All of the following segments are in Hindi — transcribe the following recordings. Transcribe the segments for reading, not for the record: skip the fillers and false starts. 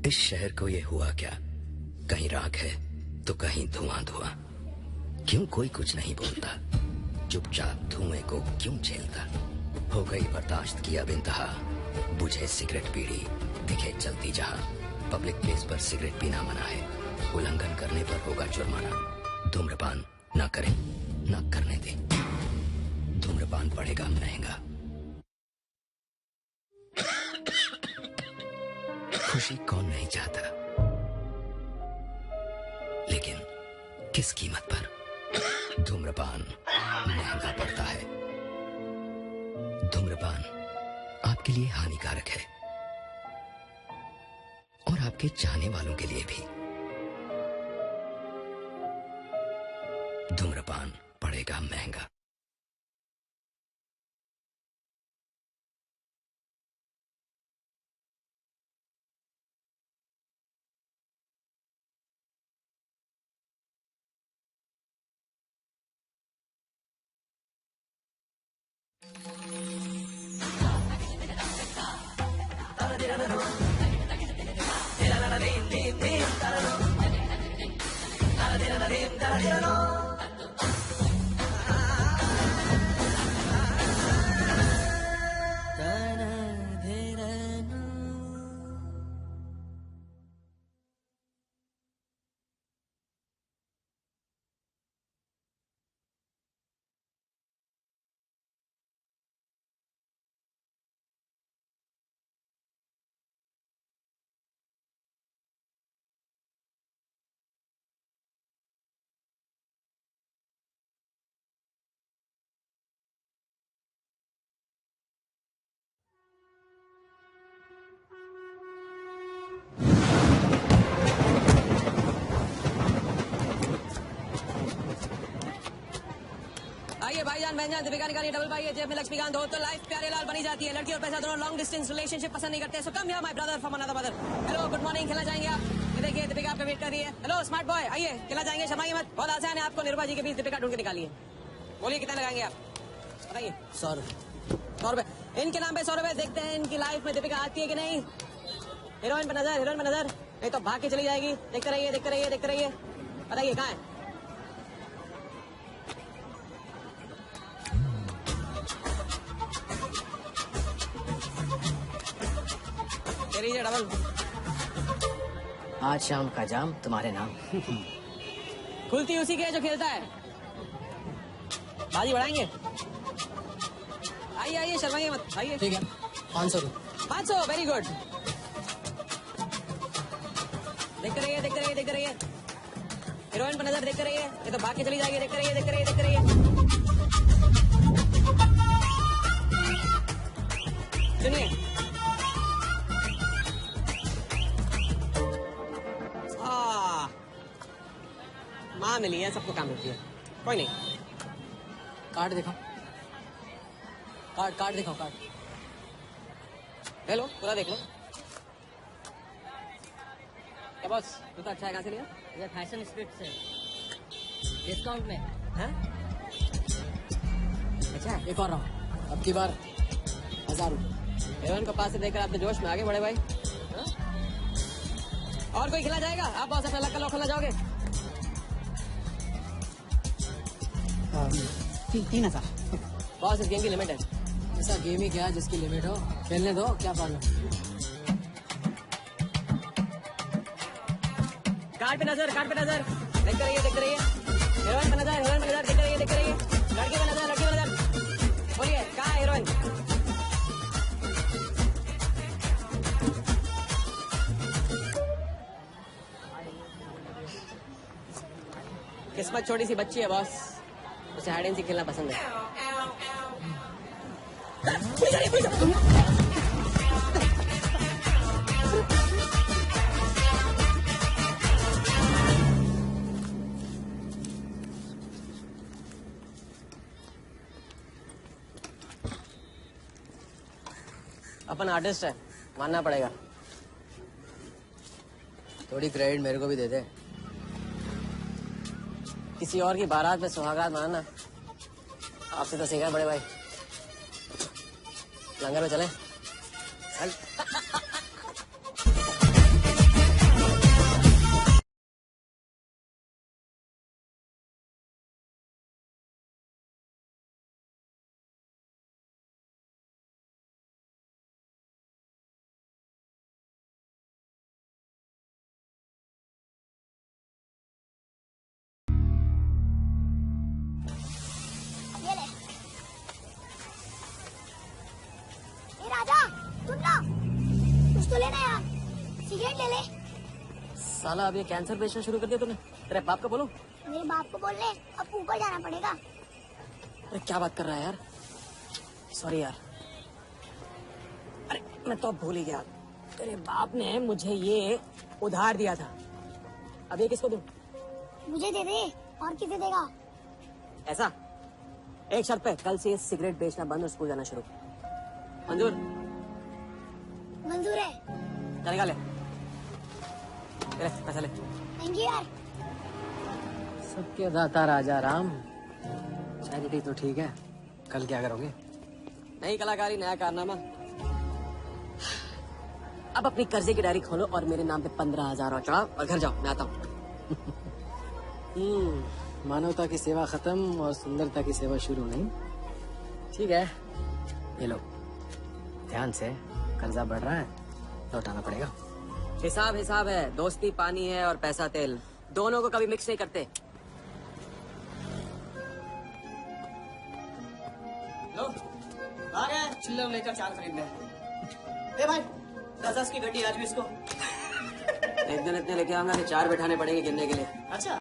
इस शहर को ये हुआ क्या? कहीं राख है तो कहीं धुआं धुआं। क्यों कोई कुछ नहीं बोलता? चुपचाप धुएं को क्यों झेलता? हो गई बर्दाश्त की अब इंतहा। बुझे सिगरेट बीड़ी दिखे चलती जहां। पब्लिक प्लेस पर सिगरेट पीना मना है। उल्लंघन करने पर होगा जुर्माना। धूम्रपान न करें, न करने दें। धूम्रपान पड़ेगा महंगा। खुशी कौन नहीं चाहता, लेकिन किस कीमत पर? धूम्रपान महंगा पड़ता है। धूम्रपान आपके लिए हानिकारक है और आपके चाहने वालों के लिए भी। धूम्रपान पड़ेगा महंगा। आइए भाईजान बहनजान दीपिका निकालिए डबल पाइए जेब में लक्ष्मीकांत हो तो लाइफ प्यारे लाल बनी जाती है। लड़की और पैसा दोनों लॉन्ग डिस्टेंस रिलेशनशिप पसंद नहीं करते। So come here my brother from another mother. Hello good morning, खेलना चाहेंगे आप? ये देखिए दीपिका आपका वेट कर रही है। हेलो स्मार्ट बॉय, आइए खेलना चाहेंगे? शर्माइए मत, बहुत आसान है। आपको निर्भा जी के बीच दीपिका ढूंढ के निकालिए। बोलिए कितना लगाएंगे आप, बताइए। 100 रुपए इनके नाम पे 100 रुपए। देखते हैं इनकी लाइफ में दीपिका आती है कि नहीं। हीरोइन पर नजर, हीरोइन पर नजर, नहीं तो भाग के चली जाएगी। देखते रहिए देखते रहिए देखते रहिए। बताइए कहाँ है? डबल। आज शाम का जाम तुम्हारे नाम। खुलती उसी की है जो खेलता है। बाजी बढ़ाएंगे? आइए आइए शर्माइए मत, आइए। ठीक है 500 रुपये। 500, वेरी गुड। देखते रहिए देखते रहिए देखते रहिए। हीरोइन पर नजर, देखते रहिए, ये तो भाग के चली जाएगी। देखते रहिए देखते रहिए देखते रहिए। सुनिए, माँ मिली है, सबको काम मिलती है। कोई नहीं। कार्ड दिखाओ, कार्ड दिखाओ, कार्ड। ले लो, पूरा देख लो। क्या बॉस, जूता अच्छा है? कहाँ से लिया? ये फैशन स्ट्रीट से डिस्काउंट में है। अच्छा एक और रहा, अब की बार 1000 रुपये। हीरोइन को पास से देखकर आप तो जोश में आगे बढ़े भाई। हा? और कोई खिला जाएगा? आप बॉस अपना लक्का लो, खिला जाओगे? 3000। बॉस इस गेम की लिमिट है। ऐसा गेम ही क्या जिसकी लिमिट हो? खेलने दो, क्या प्रॉब्लम? कार्ड पे नजर, कार्ड पे नजर, देखते रहिए देखते रहिए। हीरोइन पे नजर, हीरोइन पे नजर, देखते रहिए देखते रहिए। लड़की पे नजर, लड़की पे नजर। बोलिए कहाँ है हीरोइन? किस्मत छोटी सी बच्ची है बॉस, उसे हाइड एंड सीक खेलना पसंद है। अपन आर्टिस्ट है, मानना पड़ेगा। थोड़ी क्रेडिट मेरे को भी दे दे। किसी और की बारात में सुहागरात मनाना आपसे तो सीखा बड़े भाई। लंगर में चले? सिगरेट ले ले। साला अब ये कैंसर बेचना शुरू कर दिया तूने। तेरे बाप को बोलूं? मेरे बाप को बोल ले, अब ऊपर जाना पड़ेगा। अरे क्या बात कर रहा है यार, सॉरी यार। अरे मैं तो भूल ही गया, तेरे बाप ने मुझे ये उधार दिया था। अब ये किसको दूं? मुझे दे दे, और किसे देगा? ऐसा एक शर्त पे, कल से सिगरेट बेचना बंद और स्कूल जाना शुरू। मंजूर? मंजूर है। चलेगा, ले पैसा ले। थैंक यू यार। सबके दाता राजा राम। चैरिटी तो ठीक है, कल क्या करोगे? नई कलाकारी, नया कारनामा। अब अपनी कर्जे की डायरी खोलो और मेरे नाम पे 15,000 और चढ़ाओ और घर जाओ, मैं आता हूँ। मानवता की सेवा खत्म और सुंदरता की सेवा शुरू नहीं। ठीक है, ये लो, ध्यान से, कर्जा बढ़ रहा है, लौटाना पड़ेगा। हिसाब हिसाब है, दोस्ती पानी है और पैसा तेल, दोनों को कभी मिक्स नहीं करते। लो, आ गए, चिल्लर लेकर 4 खरीद ले। ए भाई, 10 की गड्डी आज भी इसको। एक दिन इतने लेके आऊंगा कि 4 बैठाने पड़ेंगे गिनने के लिए। अच्छा।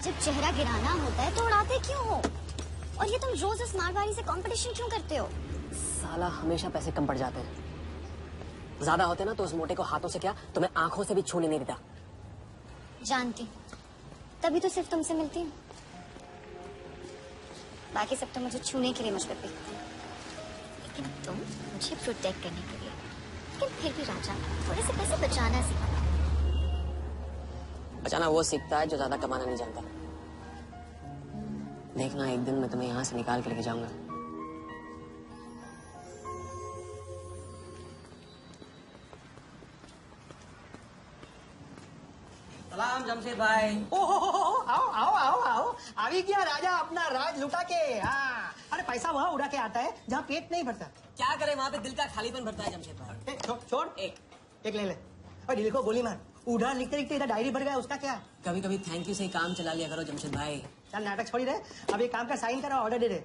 जब चेहरा गिराना होता है तो उड़ाते क्यों हो? और ये तुम रोज इस मारवाड़ी से कंपटीशन क्यों करते हो? साला हमेशा पैसे कम पड़ जाते हैं, ज्यादा होते ना तो उस मोटे को हाथों से क्या, तुम्हें आंखों से भी छूने नहीं देता। जानती, तभी तो सिर्फ तुमसे मिलती हूँ। बाकी सब तो मुझे छूने के लिए मशवरे देते हैं, लेकिन तुम मुझे प्रोटेक्ट करने के लिए। लेकिन फिर भी राजा, थोड़े से पैसे बचाना सीखो। बचाना वो सीखता है जो ज्यादा कमाना नहीं जानता। देखना, एक दिन मैं तुम्हें यहाँ से निकाल के लेके जाऊंगा। सलाम जमशेद भाई। आओ आओ आओ आओ, अभी क्या राजा अपना राज लुटा के। हाँ, अरे पैसा वहाँ उड़ा के आता है जहाँ पेट नहीं भरता। क्या करे, वहाँ पे दिल का खालीपन भरता है जमशेद भाई। छोड़ एक ले ले। और दिल को गोली मार। उधार लिखते लिखते इधर डायरी भर गया, उसका क्या? कभी कभी थैंक यू से ही काम चला लिया करो जमशेद भाई। चल नाटक छोड़ी रहे, अब एक काम का साइन करा, ऑर्डर दे दे।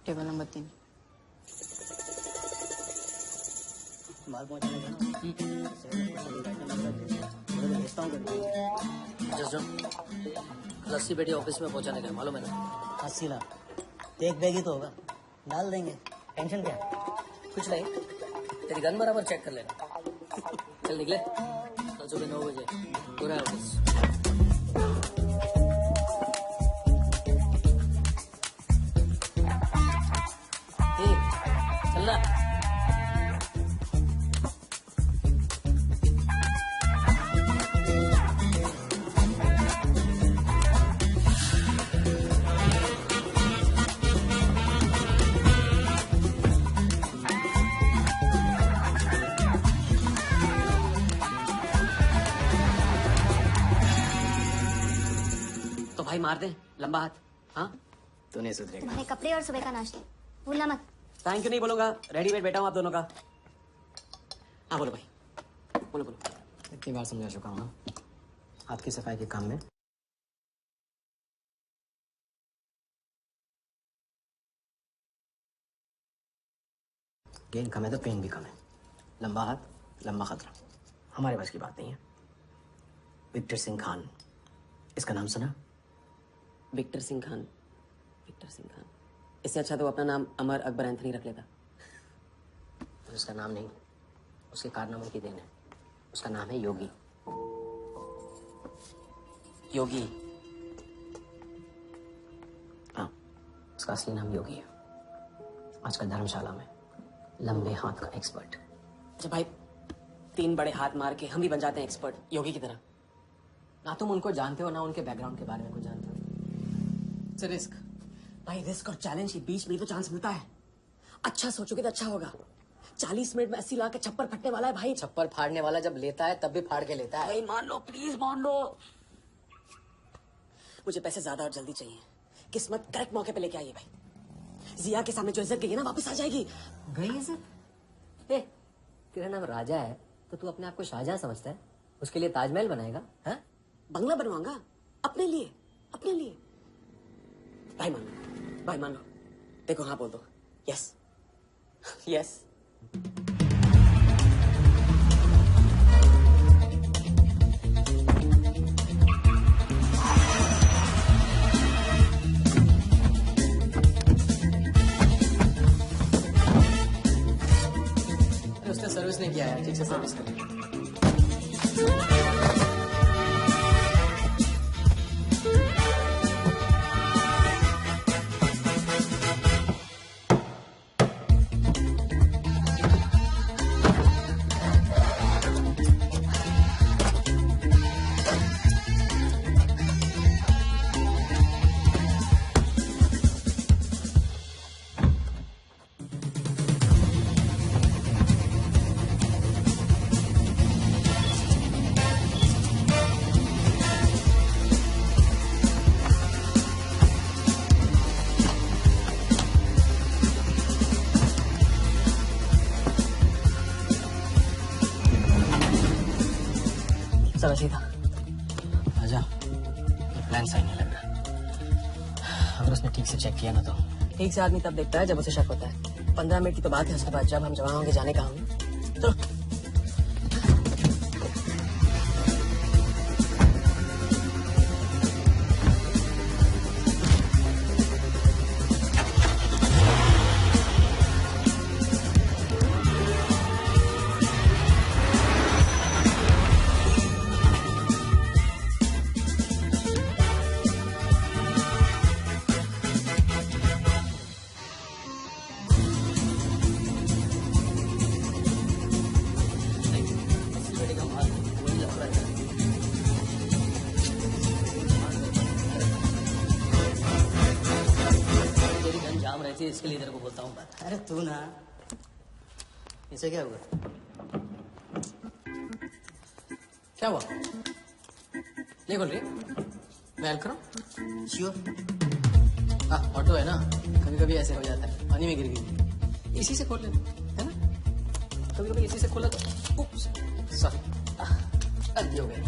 Table number 3। माल पहुंचाने लस्सी बेटी ऑफिस में पहुंचाने का, मालूम है ना? 80 लाख एक बैग ही तो होगा, डाल देंगे। टेंशन क्या? कुछ नहीं, तेरी गन बराबर चेक कर लेना। चल निकले, कल सुबह 9 बजे पूरा ऑफिस। चल ना। तो भाई मार दे लंबा हाथ। हाँ तू नहीं सुधरेगा। तुम्हारे कपड़े और सुबह का नाश्ता भूलना मत। थैंक यू नहीं बोलूंगा, रेडी वेट बैठा हूँ आप दोनों का। हाँ बोलो भाई, बोलो बोलो। इतनी बार समझा चुका हूँ ना, हाथ की सफाई के काम में गेन कम है तो पेन भी कम है। लंबा हाथ लंबा खतरा, हमारे पास की बात नहीं है। विक्टर सिंह खान, इसका नाम सुना? Victor Singh Khan, Victor Singh Khan. इससे अच्छा तो वो अपना नाम अमर अकबर एंथनी रख लेता। तो उसका नाम नहीं, उसके कारनामों की देन है। उसका नाम है योगी। योगी? हाँ, उसका असली नाम योगी है। आजकल धर्मशाला में लंबे हाथ का एक्सपर्ट। अच्छा भाई, 3 बड़े हाथ मार के हम भी बन जाते हैं एक्सपर्ट योगी की तरह। ना तुम उनको जानते हो ना उनके बैकग्राउंड के बारे में कुछ जानते हो। इट्स रिस्क भाई, रिस्क और चैलेंज के बीच में ही तो चांस मिलता है। अच्छा सोचोगे तो अच्छा होगा। 40 मिनट में 80 लाख का छप्पर फटने वाला है भाई। छप्पर फाड़ने वाला जब लेता है तब भी फाड़ के लेता है। भाई मान लो, प्लीज मान लो। मुझे पैसे ज्यादा और जल्दी चाहिए। किस्मत करेक्ट मौके पे लेके आइए भाई। जिया के सामने जो इज्जत गई है ना, वापस आ जाएगी। गई इज्जत? ए, तेरा नाम राजा है तो तू अपने आप को शाहजहां समझता है? उसके लिए ताजमहल बनाएगा? हाँ, बंगला बनवाऊंगा अपने लिए, अपने लिए। भाई मान लो, भाई मान लो। देखो हाँ बोल दो। Yes yes. उसने सर्विस नहीं किया है, ठीक से सर्विस कर। चलो सीधा राजा, ये प्लान सही नहीं लग रहा। अगर उसने ठीक से चेक किया ना तो। ठीक से आदमी तब देखता है जब उसे शक होता है। 15 मिनट की तो बात है, उसके बाद जब हम जवान होंगे जाने का होंगे। चलो। इसके लिए तेरे को बोलता हूँ बात। अरे तू ना, इसे क्या हुआ? क्या हुआ? नहीं खोल रही? मैं हेल्प करूँ? श्योर। हाँ, ऑटो है ना, कभी कभी ऐसे हो जाता है, पानी में गिर गई। इसी से खोल ले, है ना? कभी कभी इसी से खोला तो सॉरी, गलती हो गई।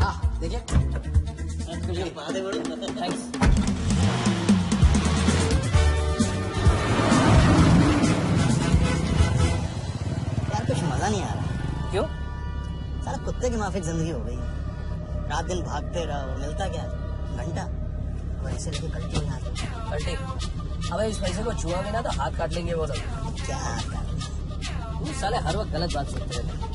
हाँ देखिए, थैंक्स। कुछ मजा नहीं आ रहा। क्यों? साला कुत्ते की माफिक जिंदगी हो गई। रात दिन भागते रहो, मिलता क्या? घंटा। वैसे लेके कल्टी हो जाती है। अल्टे अबे इस पैसे को छुओगे ना तो हाथ काट लेंगे वो लोग। क्या कर तू साले हर वक्त गलत बात सुनते रहते।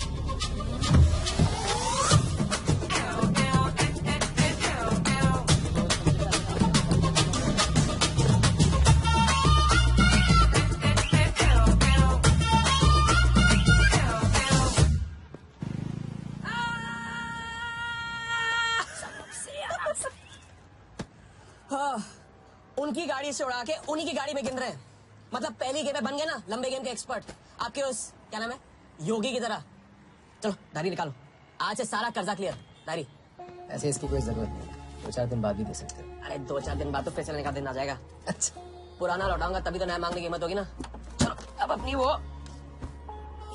हाँ, उनकी गाड़ी से उड़ा के उन्हीं की गाड़ी में गिन रहे हैं। मतलब पहली गेम में बन गए ना लंबे गेम के एक्सपर्ट। आपके उस क्या नाम है योगी की तरह। चलो डायरी निकालो, आज से सारा कर्जा क्लियर। डायरी। ऐसे इसकी कोई जरूरत नहीं, 2-4 दिन बाद भी दे सकते हो। अरे 2-4 दिन बाद तो पैसे लेने का दिन आ जाएगा। अच्छा पुराना लौटाऊंगा तभी तो नया मांगने की हिम्मत होगी ना। चलो अब अपनी वो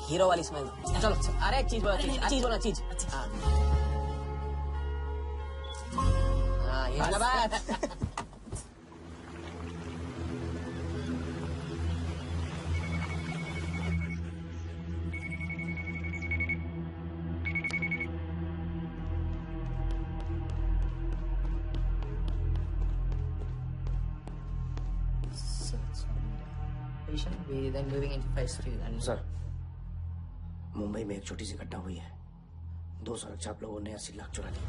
हीरो वाली स्माइल। चलो अरे एक चीज बोला, चीज बोला, चीज। हाँ ये है ना बात। We then moving into phase 3 and sir, Mumbai में एक छोटी सी घटना हुई है। 2 सुरक्षा छाप लोगों ने 80 लाख चुरा लिए।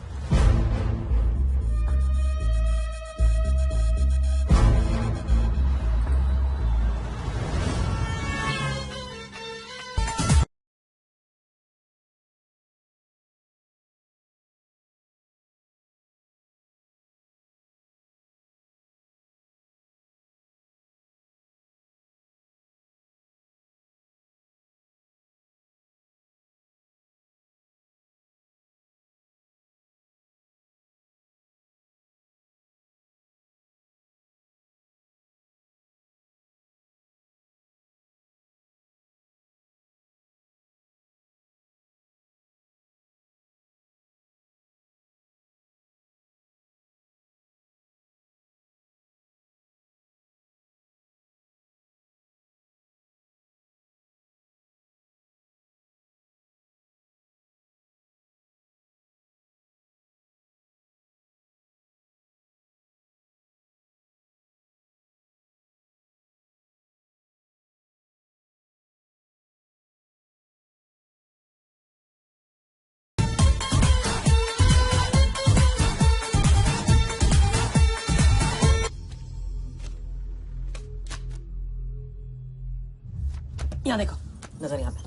यहाँ देखो, नजर यहाँ पे।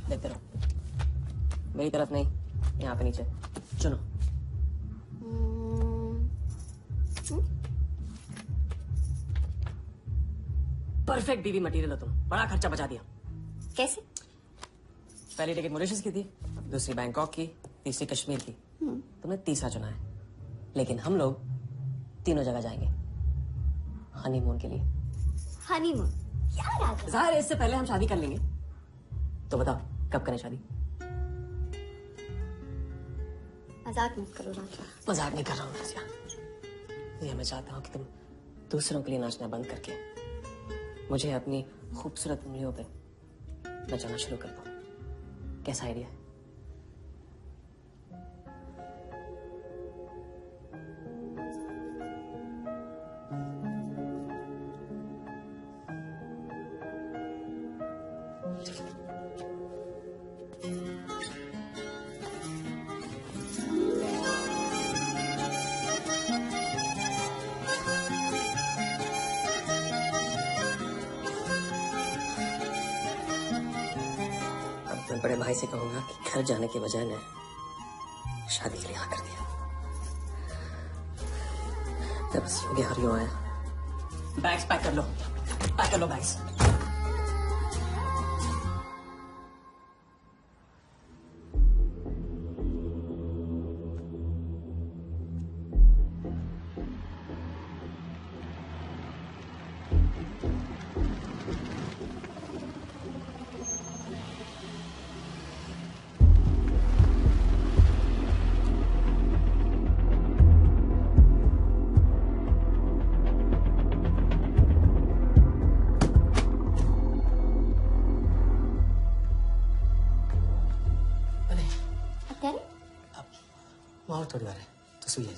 देखते रहो। मेरी तरफ नहीं, यहाँ पे नीचे। चुनो। परफेक्ट बीवी मटेरियल हो तुम। बड़ा खर्चा बचा दिया। कैसे? पहली टिकट मॉरिशस की थी, दूसरी बैंकॉक की, तीसरी कश्मीर की। तुमने तीसरा चुना है। लेकिन हम लोग तीनों जगह जाएंगे हनीमून के लिए। हनीमून? यार राजा, जाहिर है इससे पहले हम शादी कर लेंगे। तो बताओ कब करें शादी? मजाक मत करो राजा। मजाक नहीं कर रहा हूँ रज़िया। ये मैं चाहता हूँ कि तुम दूसरों के लिए नाचना बंद करके मुझे अपनी खूबसूरत उंगलियों पे नचाना शुरू कर दो। कैसा आइडिया है? मैं बड़े भाई से कहूंगा कि घर जाने के बजाय ने शादी के लिए हाँ कर दिया। मैं बस योगी हरियो आया। बैग्स पैक कर लो, पैक कर लो बैग्स। अरे और थोड़ी बार है तो सुई है।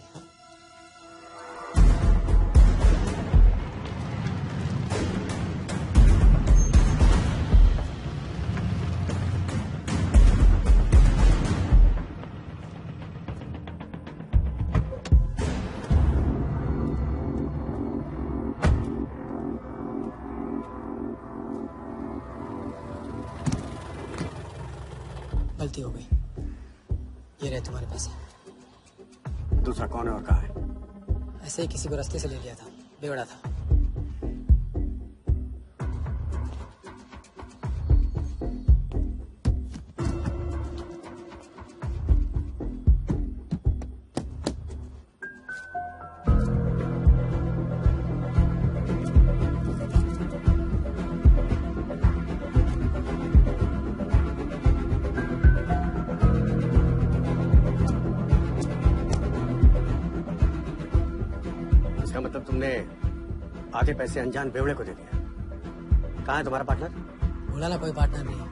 गलती हो गई। ये रहे तुम्हारे पैसे। दूसरा कौन है और कहाँ है? ऐसे ही किसी को रास्ते से ले लिया था, बेवड़ा था। इसका मतलब तुमने आधे पैसे अनजान बेवड़े को दे दिया। कहाँ है तुम्हारा पार्टनर? बोला ना कोई पार्टनर नहीं है।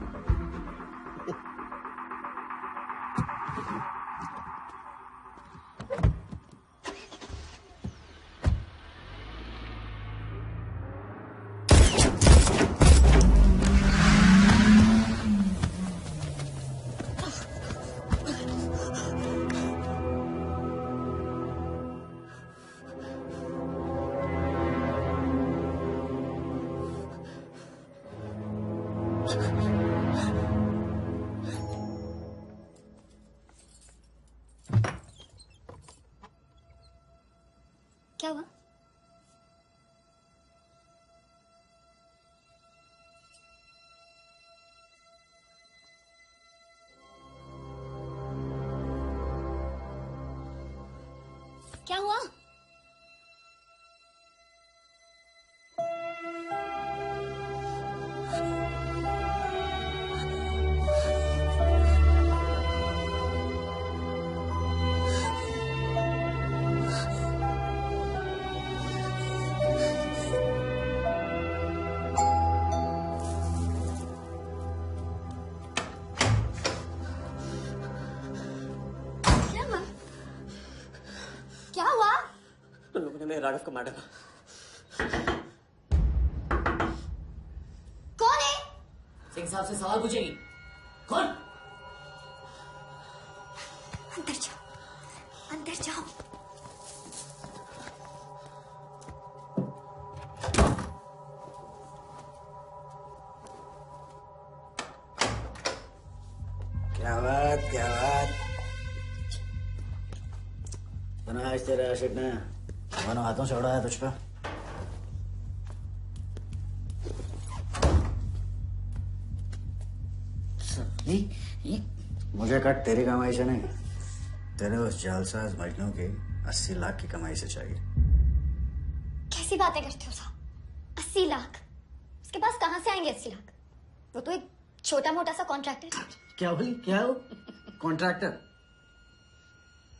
क्या हुआ? क्या हुआ? क्या हुआ? क्या हुआ? उन लोगों ने मेरे राघव को मारा। कौन है? सिंह साहब से सवाल पूछेगी। कौन? अंदर जाओ, अंदर जाओ। क्या बात, क्या बात। बना आज तेरे आशिक ने दोनों हाथों से उड़ाया तुझ पर। मुझे कट तेरी कमाई से नहीं, तेरे उस जालसाज मजनू की 80 लाख की कमाई से चाहिए। कैसी बातें करते हो साहब? 80 लाख? उसके पास कहाँ से आएंगे 80 लाख? वो तो एक छोटा मोटा सा कॉन्ट्रैक्टर है। क्या बोली? क्या हो? कॉन्ट्रैक्टर?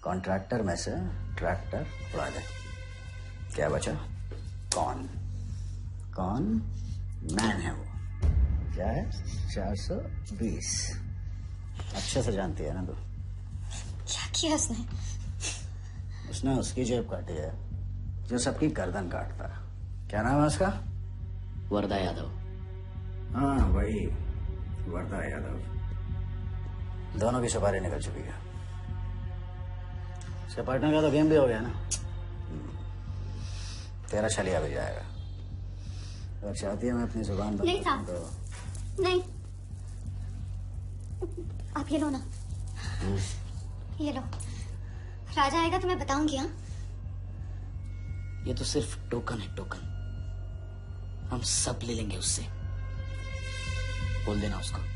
कॉन्ट्रैक्टर में से ट्रैक्टर उड़ा दे। क्या बचा? कौन? कौन मैन है वो? क्या है? 420। अच्छे से जानती है ना तू? क्या किया उसने? उसने उसकी जेब काटी है जो सबकी गर्दन काटता है। क्या नाम है उसका? वरदा यादव। हाँ वही, वरदा यादव। दोनों की सुपारी निकल चुकी है। उसके पार्टनर का तो गेम भी हो गया ना। तेरा छलिया भी जाएगा। अगर चाहती है मैं अपनी जुबान बंद नहीं करूं साहब, नहीं। आप ये लो ना, ये लो। राजा आएगा तो मैं बताऊंगी। हाँ, ये तो सिर्फ टोकन है, टोकन। हम सब ले लेंगे उससे। बोल देना उसको।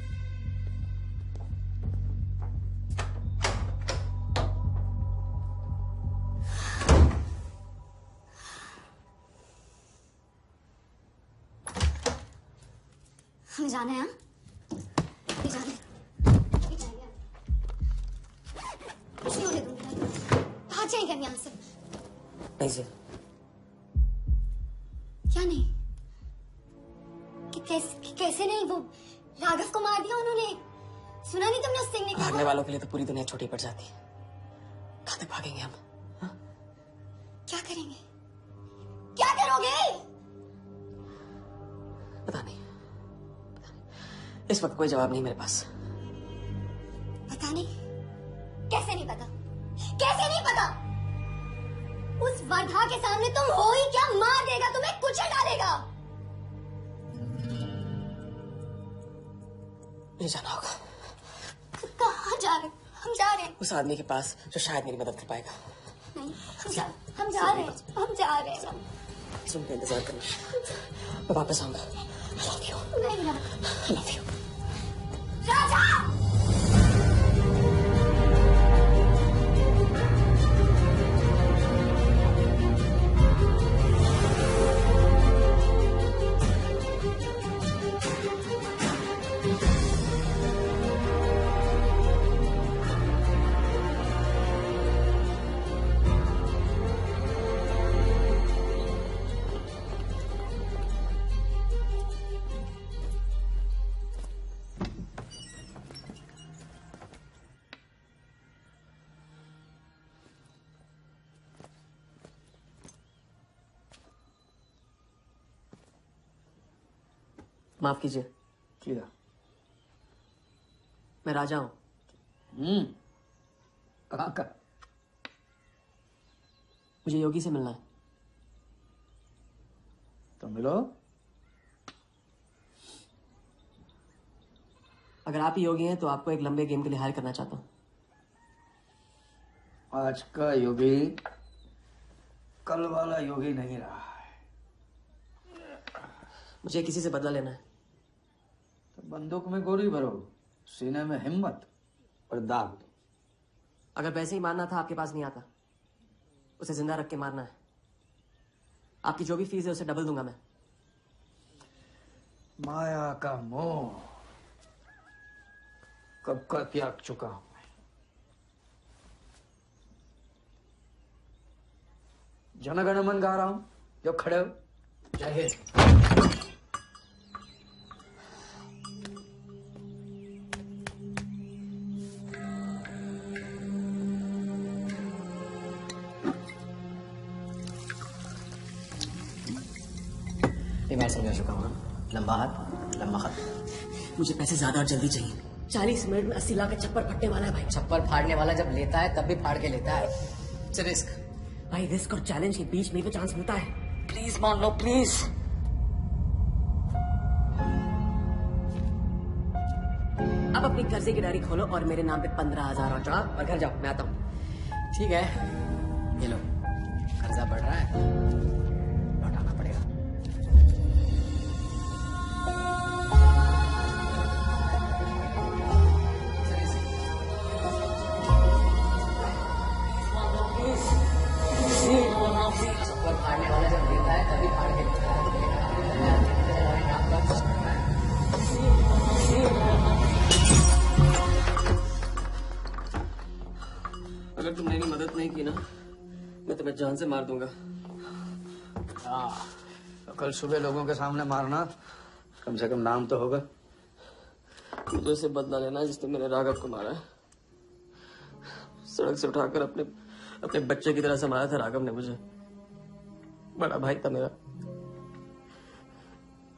हमें जाना है। हाँ, ये जाना है। ये जाइए। कुछ नहीं होने दूंगी। भाग जाएंगे हम यहाँ से। नहीं सर। क्या नहीं? कैसे नहीं? वो राघव को मार दिया उन्होंने। सुना नहीं तुमने उस सिंह ने क्या भागने बोला? वालों के लिए तो पूरी दुनिया छोटी पड़ जाती है। कहाँ तक भागेंगे हम? क्या करेंगे? क्या करोगे? पता नहीं, इस वक्त कोई जवाब नहीं मेरे पास। पता नहीं? कैसे नहीं पता? कैसे नहीं पता? उस वर्धा के सामने तुम हो ही क्या? मार देगा तुम्हें, कुचल डालेगा। ले जाना होगा। कहाँ? उस आदमी के पास जो शायद मेरी मदद कर पाएगा। नहीं, हम जा रहे हैं, हम जा रहे हैं। सुन के इंतजार करना, मैं वापस आऊंगा। I love you. नहीं ना। I love you. राजा! माफ कीजिए, क्लियर। मैं राजा हूं। कहाँ का? मुझे योगी से मिलना है। तो मिलो। अगर आप ही योगी हैं तो आपको एक लंबे गेम के लिए हायर करना चाहता हूं। आज का योगी कल वाला योगी नहीं रहा है। मुझे किसी से बदला लेना है। तो बंदूक में गोली भरो, सीने में हिम्मत और दाग दो। अगर पैसे ही मारना था आपके पास नहीं आता, उसे जिंदा रख के मारना है। आपकी जो भी फीस है उसे डबल दूंगा मैं। माया का मोह कब का त्याग चुका हूं मैं। जनगण मन गा रहा हूं, जो खड़े हो। जय हिंद। मैं समझा चुका हूँ। लंबा हाथ लंबा खत। मुझे पैसे ज्यादा और जल्दी चाहिए। 40 मिनट में 80 लाख का छप्पर फटने वाला है भाई। छप्पर फाड़ने वाला जब लेता है तब भी फाड़ के लेता है। It's risk. भाई रिस्क और चैलेंज के बीच में भी चांस मिलता है। प्लीज मान लो प्लीज। अब अपनी कर्जे की डायरी खोलो और मेरे नाम पे 15,000 और चढ़ाओ और घर जाओ। मैं आता हूँ। ठीक है, ये लो, कर्जा बढ़ रहा है, लौटाना पड़ेगा। छप्पर फाड़ने वाला जब लेता है तभी फाड़ के लेता है। अगर तुमने मेरी मदद नहीं की ना, मैं तुम्हें जान से मार दूंगा। हाँ, तो कल सुबह लोगों के सामने मारना, कम से कम नाम तो होगा। मुझे उससे बदला लेना जिसने मेरे राघव को मारा है। सड़क से उठाकर अपने बच्चे की तरह संभाला था राघव ने मुझे। बड़ा भाई था मेरा,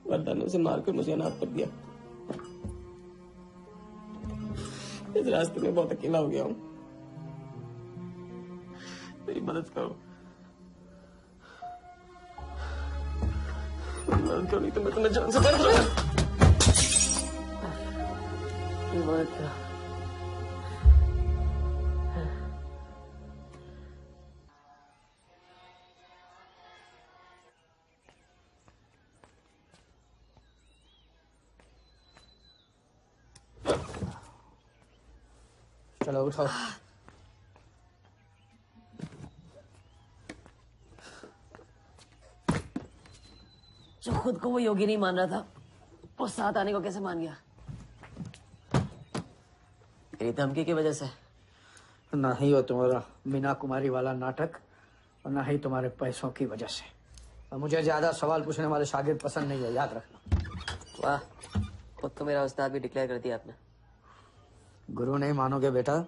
वरदान उसे मारकर मुझे अनाथ कर दिया। इस रास्ते में बहुत अकेला हो गया हूँ। मेरी मदद करो, मदद करो, नहीं तो मैं तुम्हें जान से मार दूंगा। चलो उठाओ। जो खुद को वो योगी नहीं मान रहा था, वो साथ आने को कैसे मान गया? तेरी धमकी की वजह से। ना ही वो तुम्हारा मीना कुमारी वाला नाटक और ना ही तुम्हारे पैसों की वजह से। और मुझे ज्यादा सवाल पूछने वाले शागिर्द पसंद नहीं है, याद रखना। वाह, खुद तो मेरा उस्ताद भी डिक्लेयर कर दिया आपने। गुरु नहीं मानोगे बेटा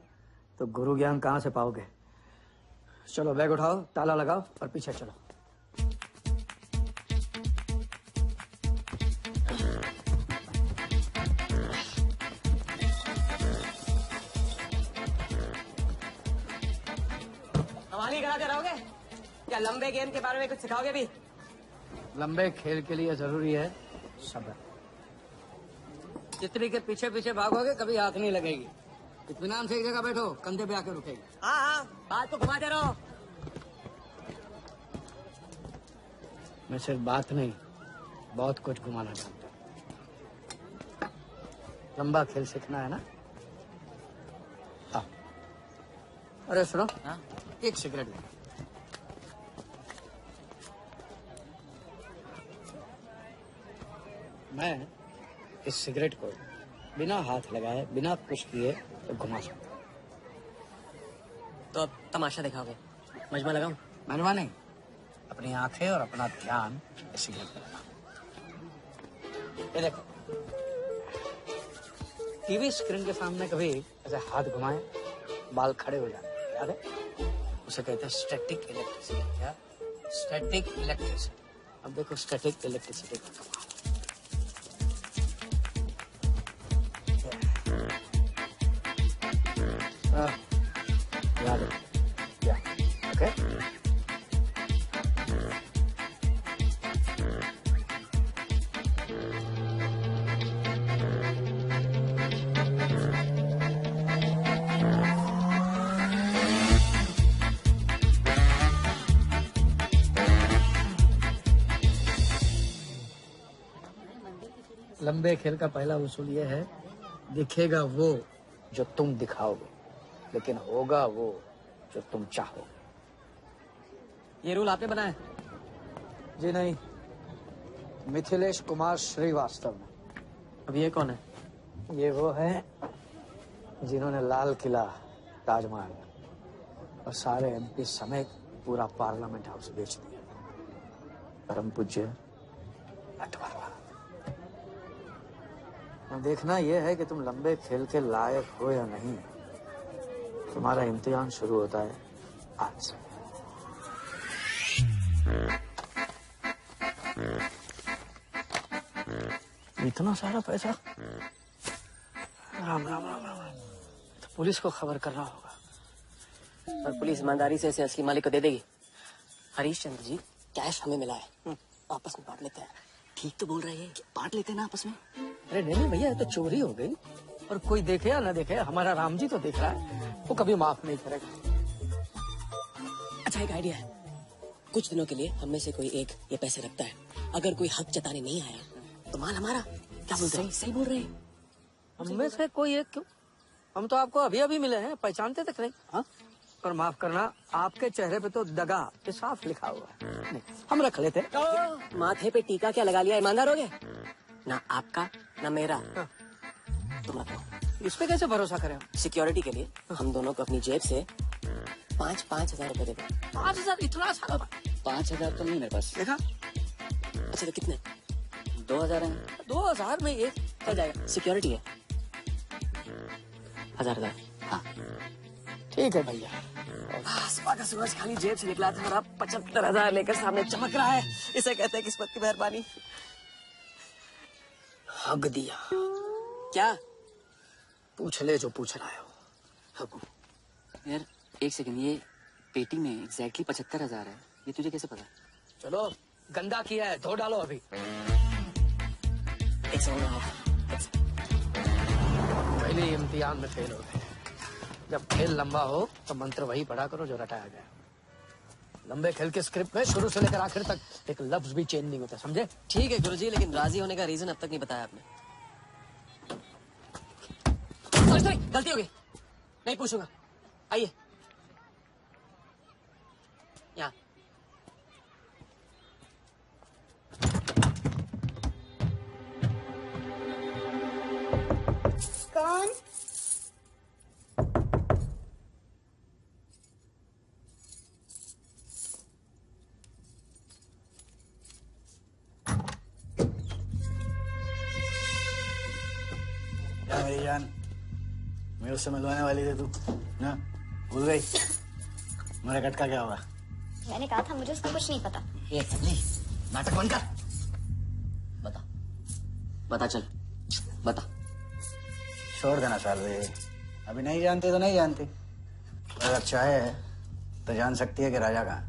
तो गुरु ज्ञान कहाँ से पाओगे। चलो बैग उठाओ, ताला लगाओ और पीछे चलो। हमारी कराते रहोगे क्या? लंबे गेम के बारे में कुछ सिखाओगे भी? लंबे खेल के लिए जरूरी है सब्र। चित्री के पीछे पीछे भागोगे कभी हाथ नहीं लगेगी। इत्मीनान से एक जगह बैठो, कंधे पे आके रुकेगी। हाँ हाँ, बात को घुमाते रहो। मैं सिर्फ बात नहीं, बहुत कुछ घुमाना चाहता हूँ। लंबा खेल सीखना है ना? हाँ। अरे सुनो, हाँ? एक सिगरेट ले। मैं इस सिगरेट को बिना हाथ लगाए, बिना कुछ किए तो घुमा सकता हूँ। तो अब तमाशा दिखाओगे? मजमा लगाऊं? मनवा नहीं, अपनी आंखें और अपना ध्यान इस सिगरेट पर लगाओ। ये देखो, टीवी स्क्रीन के सामने कभी ऐसे हाथ घुमाए, बाल खड़े हो जाते हैं, याद है? उसे कहते हैं स्टैटिक इलेक्ट्रिसिटी। क्या? Static electricity. अब देखो स्टैटिक इलेक्ट्रिसिटी का कमाल। याद है? क्या? ओके? लंबे खेल का पहला उसूल यह है, दिखेगा वो जो तुम दिखाओगे, लेकिन होगा वो जो तुम चाहो। ये रूल आपने बनाया? जी नहीं, मिथिलेश कुमार श्रीवास्तव ने। अब ये कौन है? ये वो है जिन्होंने लाल किला, ताजमहल और सारे एमपी समेत पूरा पार्लियामेंट हाउस बेच दिया। परम पूज्य नटवरलाल। देखना यह है कि तुम लंबे खेल के लायक हो या नहीं। तुम्हारा इम्तिहान शुरू होता है आज से। इतना सारा पैसा? राम राम राम राम राम। तो पुलिस को खबर करना होगा। और पुलिस ईमानदारी से इसे असली मालिक को दे देगी। हरीश चंद्र जी, कैश हमें मिला है, आपस में बांट लेते हैं। ठीक तो बोल रहे हैं, बांट लेते हैं ना आपस में। अरे नहीं भैया, तो चोरी हो गई, और कोई देखे या ना देखे, हमारा राम जी तो देख रहा है, वो कभी माफ नहीं करेगा। अच्छा, एक आइडिया है। कुछ दिनों के लिए हम में से कोई एक ये पैसे रखता है। अगर कोई हक जताने नहीं आया तो माल हमारा। क्या बोलते हैं? सही बोल रहे हैं। हम में से कोई एक क्यों? हम तो आपको अभी अभी मिले हैं, पहचानते तक नहीं। हाँ, और माफ करना, आपके चेहरे पे तो दगा के साफ लिखा हुआ है। नहीं, हम रख लेते। माथे पे टीका क्या लगा लिया? ईमानदार हो गए? ना आपका ना मेरा। तुम रखो। इस पे कैसे भरोसा करें? सिक्योरिटी के लिए हम दोनों को अपनी जेब से 5,000 रुपए दे दो। 5,000? इतना सारा? 5,000 तो नहीं मेरे पास। देखा? अच्छा, तो कितने? 2,000 है। 2,000 में ये चल जाएगा। सिक्योरिटी है 1,000। हाँ ठीक है भैया। सुबह का सूरज खाली जेब से निकला था और अब 75,000 लेकर सामने चमक रहा है। इसे कहते हैं किस्मत की मेहरबानी। हक दिया। क्या? पूछ ले जो पूछ रहा हो। हक। यार एक सेकंड, ये पेटी में एग्जैक्टली 75,000 है। ये तुझे कैसे पता? चलो, गंदा किया है, धो डालो अभी। एक सेकंड। पहले इम्तिहान में फेल हो गए। जब खेल लंबा हो तो मंत्र वही पढ़ा करो जो रटाया गया। लंबे खेल के स्क्रिप्ट में शुरू से लेकर आखिर तक एक लफ्ज भी चेंज नहीं होता, समझे? ठीक है गुरुजी, लेकिन राजी होने का रीजन अब तक नहीं बताया आपने। सॉरी, गलती हो गई, नहीं पूछूंगा। आइए यहाँ। कौन? क्या मेरी जान, मेरे से मिलवाने वाली थी तू ना? भूल गई? मेरा कटका क्या होगा? मैंने कहा था मुझे उसका कुछ नहीं पता। ये समझी, नाटक बंद कर। बता बता, चल बता। छोड़ देना साल भाई, अभी नहीं जानती तो नहीं जानती, अगर चाहे तो जान सकती है कि राजा कहाँ।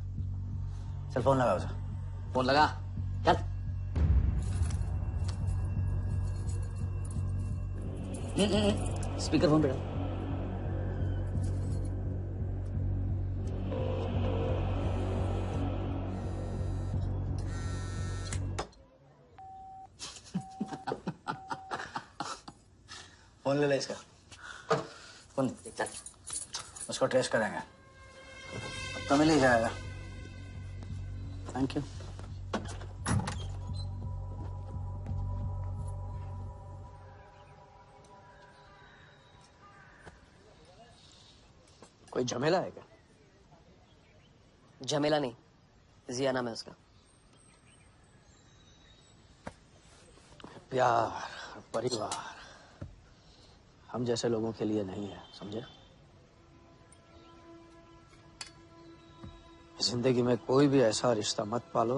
चल फोन लगा उसे। फोन लगा, चल। स्पीकर फोन पे डाल। फोन ले ले इसका। फोन चल, उसको ट्रेस करेंगे। अब तो मिल ही जाएगा। Thank you. कोई झमेला है क्या? झमेला नहीं, जिया नाम है उसका। प्यार, परिवार हम जैसे लोगों के लिए नहीं है, समझे? जिंदगी में कोई भी ऐसा रिश्ता मत पालो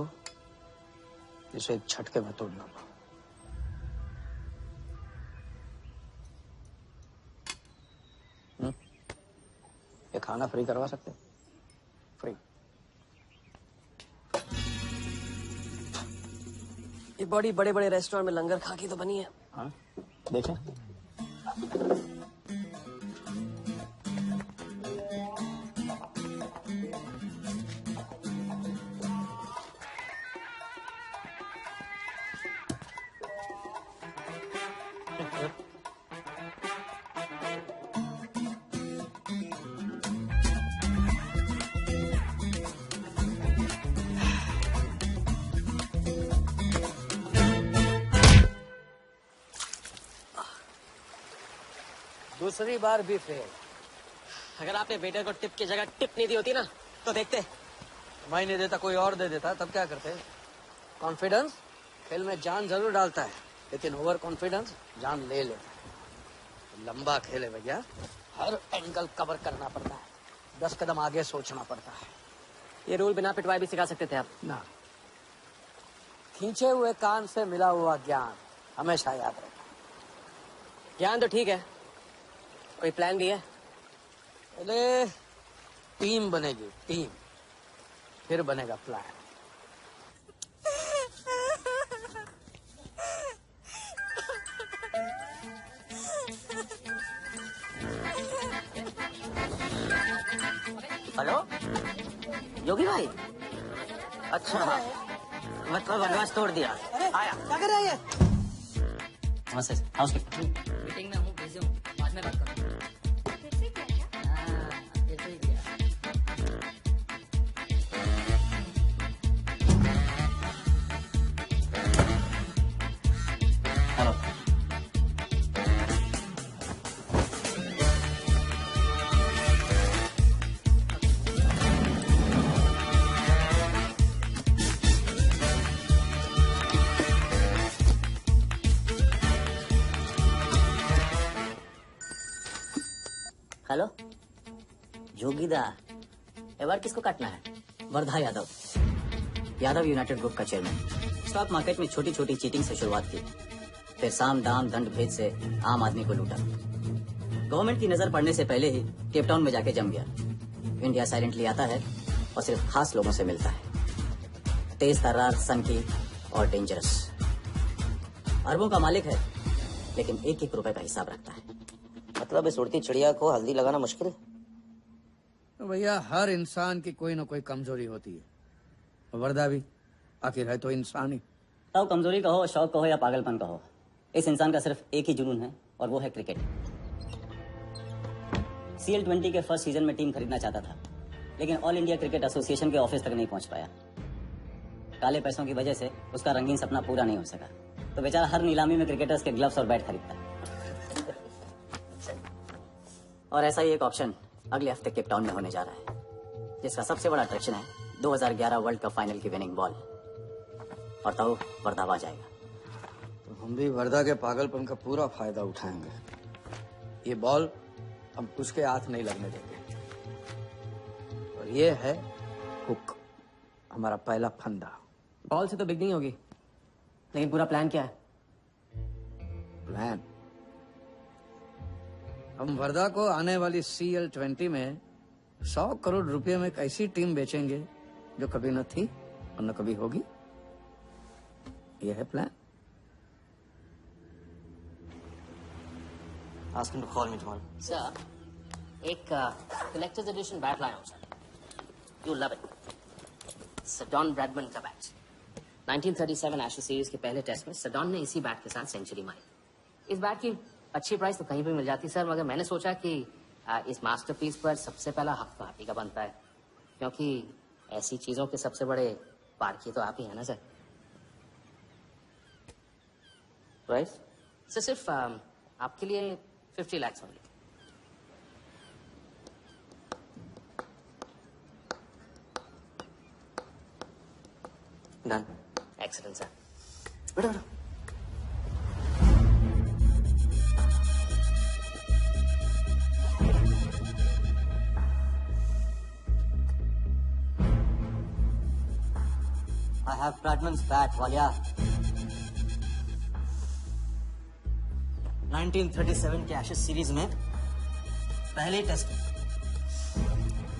जिसे एक झटके में तोड़ना पाओ। ये खाना फ्री करवा सकते हो? फ्री। ये बड़ी बड़े बड़े रेस्टोरेंट में लंगर खा के तो बनी है। हाँ, देखें। दूसरी बार भी फेल। अगर आपने वेटर को टिप की जगह टिप नहीं दी होती ना तो देखते। मैं नहीं देता, कोई और दे देता, तब क्या करते? कॉन्फिडेंस खेल में जान जरूर डालता है, लेकिन ओवर कॉन्फिडेंस जान ले लेता है। लंबा खेल है भैया, हर एंगल कवर करना पड़ता है, 10 कदम आगे सोचना पड़ता है। ये रूल बिना पिटवाए भी सिखा सकते थे आप ना। खींचे हुए कान से मिला हुआ ज्ञान हमेशा याद रखना। ज्ञान तो ठीक है, कोई प्लान भी है? पहले टीम बनेगी, टीम, फिर बनेगा प्लान। हेलो योगी भाई, अच्छा मतलब वनवास तोड़ दिया। आया क्या कर रहे हैं? नमस्ते हाउसकीपर। मीटिंग में हूँ, बिजी हूँ, बाद में बात करूँ। हेलो हेलो जोगीदा, एबार किसको काटना है? वर्धा यादव। यादव यूनाइटेड ग्रुप का चेयरमैन। स्टॉक मार्केट में छोटी छोटी चीटिंग से शुरुआत की, फिर साम दाम दंड भेद से आम आदमी को लूटा। गवर्नमेंट की नजर पड़ने से पहले ही केप टाउन में जाके जम गया। इंडिया साइलेंटली आता है और सिर्फ खास लोगों से मिलता है। तेज तर्रार, सनकी और डेंजरस। अरबों का मालिक है, लेकिन एक एक रुपए का हिसाब रखता है। मतलब इस उड़ती चिड़िया को हल्दी लगाना मुश्किल है? तो भैया हर इंसान की कोई ना कोई कमजोरी होती है। वर्दा भी आखिर है तो इंसान ही। तो कमजोरी कहो, शौक कहो या पागलपन कहो, इस इंसान का सिर्फ एक ही जुनून है और वो है क्रिकेट। CL20 के फर्स्ट सीजन में टीम खरीदना चाहता था, लेकिन ऑल इंडिया क्रिकेट एसोसिएशन के ऑफिस तक नहीं पहुंच पाया। काले पैसों की वजह से उसका रंगीन सपना पूरा नहीं हो सका, तो बेचारा हर नीलामी में क्रिकेटर्स के ग्लव्स और बैट खरीदता है। और ऐसा ही एक ऑप्शन अगले हफ्ते केप टाउन में होने जा रहा है, जिसका सबसे बड़ा अट्रैक्शन है 2011 वर्ल्ड कप फाइनल की विनिंग बॉल। और तो वर्धा आ जाएगा। तो हम भी वर्धा के पागलपन का पूरा फायदा उठाएंगे। ये बॉल हम उसके हाथ नहीं लगने देंगे। और ये है हुक, हमारा पहला फंदा। बॉल से तो बिग नहीं होगी, लेकिन पूरा प्लान क्या है? प्लान, हम वर्धा को आने वाली CL20 में 100 करोड़ रुपए में एक ऐसी टीम बेचेंगे जो कभी न थी और न कभी होगी। यह है plan. Ask him to call me tomorrow. Sir, एक कलेक्टर्स एडिशन बैट लाया हूँ sir, you love it. Sir Don Bradman का बैट। 1937 एशेज सीरीज के पहले टेस्ट में सडॉन ने इसी बैट के साथ सेंचुरी मारी। इस बैट की अच्छी प्राइस तो कहीं भी मिल जाती सर, मगर मैंने सोचा कि इस मास्टरपीस पर सबसे पहला हक तो आप ही का बनता है, क्योंकि ऐसी चीजों के सबसे बड़े पारखी तो आप ही है ना सर। प्राइस सर सिर्फ आपके लिए 50 lakhs only. Done. Excellent sir. बेटा बेटा I have Bradman's bat, Walia. 1937 के एशेज सीरीज में पहले टेस्ट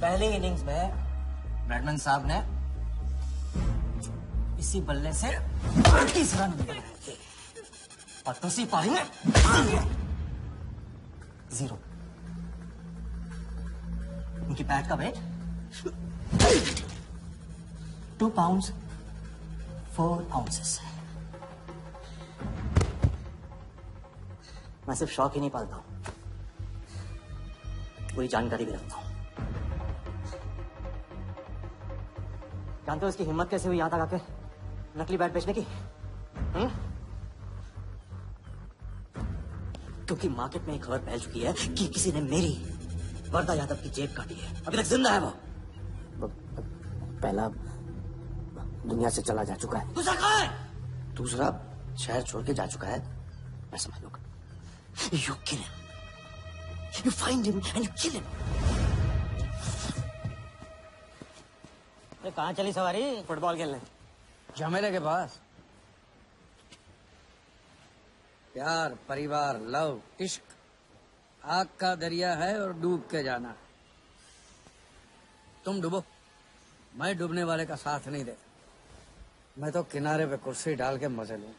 पहले इनिंग्स में ब्रैडमन साहब ने इसी बल्ले से 30 रन बनाए थे और दूसरी पारी में 0। उनकी बैट का वेट 2 pounds 4 ounces है। मैं सिर्फ शौक ही नहीं पालता हूं, पूरी जानकारी भी रखता हूं। जानते हो इसकी हिम्मत कैसे हुई यहां तक आके नकली बैट बेचने की? क्योंकि मार्केट में एक खबर फैल चुकी है कि किसी ने मेरी वर्दा यादव की जेब काटी है। अभी तक जिंदा है वो। पहला दुनिया से चला जा चुका है, दूसरा कहाँ है? दूसरा शहर छोड़ के जा चुका है। मैं समझ लूंगा। You kill him. You find him and you kill him. अरे कहाँ चली सवारी? फुटबॉल खेलने। झमेले के पास। प्यार, परिवार, लव, इश्क आग का दरिया है और डूब के जाना। तुम डूबो, मैं डूबने वाले का साथ नहीं देता। मैं तो किनारे पे कुर्सी डाल के मजे लूं।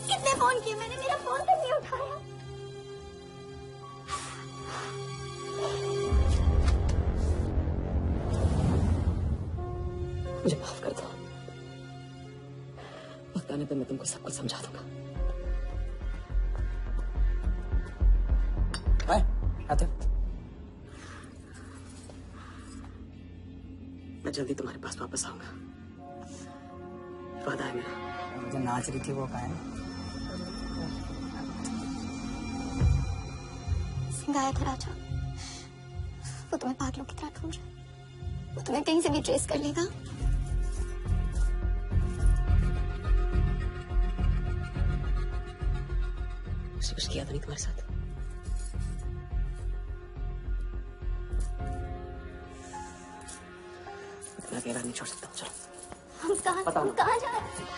कितने फोन किए मैंने, मेरा फोन तक नहीं उठाया। मुझे माफ कर दो, वक्त आने पे मैं तुमको सब कुछ समझा दूंगा। आते मैं जल्दी तुम्हारे पास वापस आऊंगा, वादा है मेरा। मुझे नाच रही थी वो कहाँ है? सिंह आया था राजा, वो तुम्हें पागलों की तरह ढूंढ रहा है। वो तुम्हें कहीं से भी ट्रेस कर लेगा। उसने कुछ किया तो नहीं तुम्हारे साथ? इतना अकेला नहीं छोड़ सकता। चलो हम कहाँ जा रहे हैं?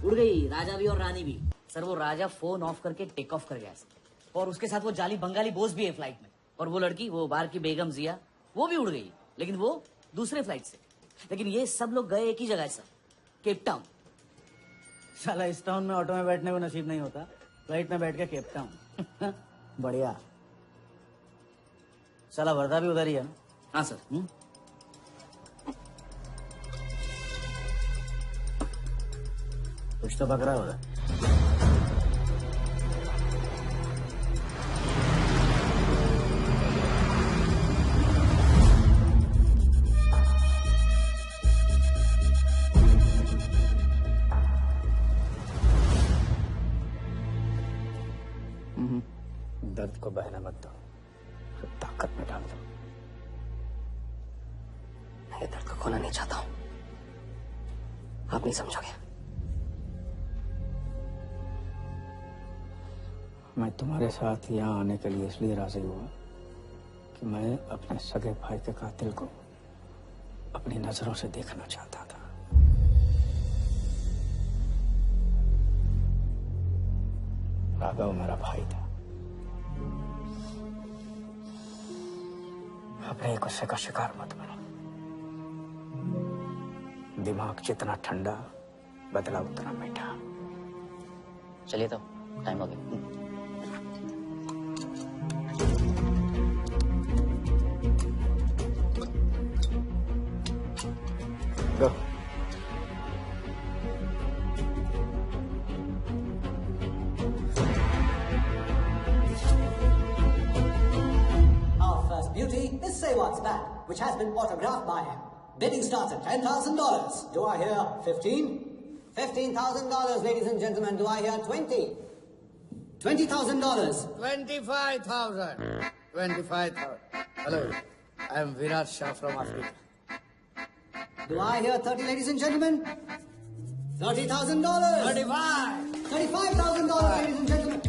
उड़ गई राजा भी और रानी भी। सर वो राजा फोन ऑफ करके टेक ऑफ कर गया और उसके साथ वो जाली बंगाली बोस भी है फ्लाइट में। और वो लड़की, वो बाहर की बेगम जिया, वो भी उड़ गई, लेकिन वो दूसरे फ्लाइट से। लेकिन ये सब लोग गए एक ही जगह सर, केप टाउन। साला इस टाउन में ऑटो में बैठने को नसीब नहीं होता, फ्लाइट में बैठ के केप टाउन। बढ़िया। साला वर्दा भी उधर ही है ना? हाँ सर। कुछ तो पकड़ा होगा। ताकत में डाल दो। मैं ये दर्द को खोना नहीं चाहता हूं, आप नहीं समझोगे। मैं तुम्हारे साथ यहाँ आने के लिए इसलिए राजी हुआ कि मैं अपने सगे भाई के कातिल को अपनी नजरों से देखना चाहता था। राघव मेरा भाई था, अपने गुस्से का शिकार मत बनो। दिमाग जितना ठंडा, बदला उतना मीठा। चलिए तो टाइम हो गया। Go. Our first beauty is Say What's That, which has been autographed by him. Bidding starts at $10,000. Do I hear 15? $15,000, ladies and gentlemen. Do I hear 20? $20,000. 25,000. 25,000. Hello, I am Virat Shah from Africa. Do I hear 30, ladies and gentlemen? $30,000. 35. $35,000, ladies and gentlemen.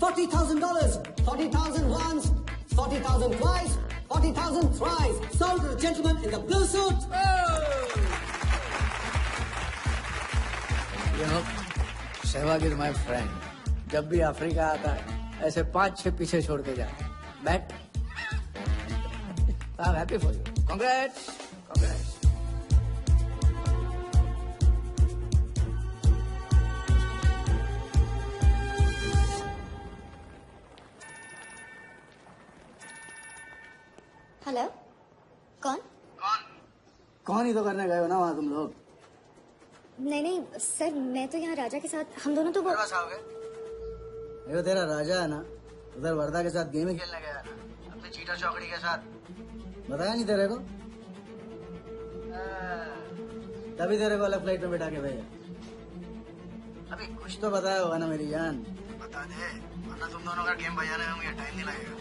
$40,000. 40,000 once, 40,000 twice, 40,000 thrice. Sold to the gentleman in the blue suit. You know, Sehwag is my friend. जब भी अफ्रीका आता है, ऐसे 5-6 पीछे छोड़ के जाए। बैठ। I'm happy for you. Congrats. Congrats. Hello, कौन? कौन ही तो करने गए हो ना वहाँ तुम लोग? नहीं सर, मैं तो यहाँ राजा के साथ, हम दोनों तो वो। ये तो तेरा राजा है ना, उधर वर्धा के साथ गेम ही खेलने गया ना, अपने चीटर चौकड़ी के साथ। बताया नहीं तेरे को? तभी तेरे को अलग फ्लाइट में बैठा के भेजा। अभी कुछ तो बताया होगा ना मेरी जान, बता दे, वरना तुम दोनों का गेम बजाने में मुझे टाइम नहीं लगेगा।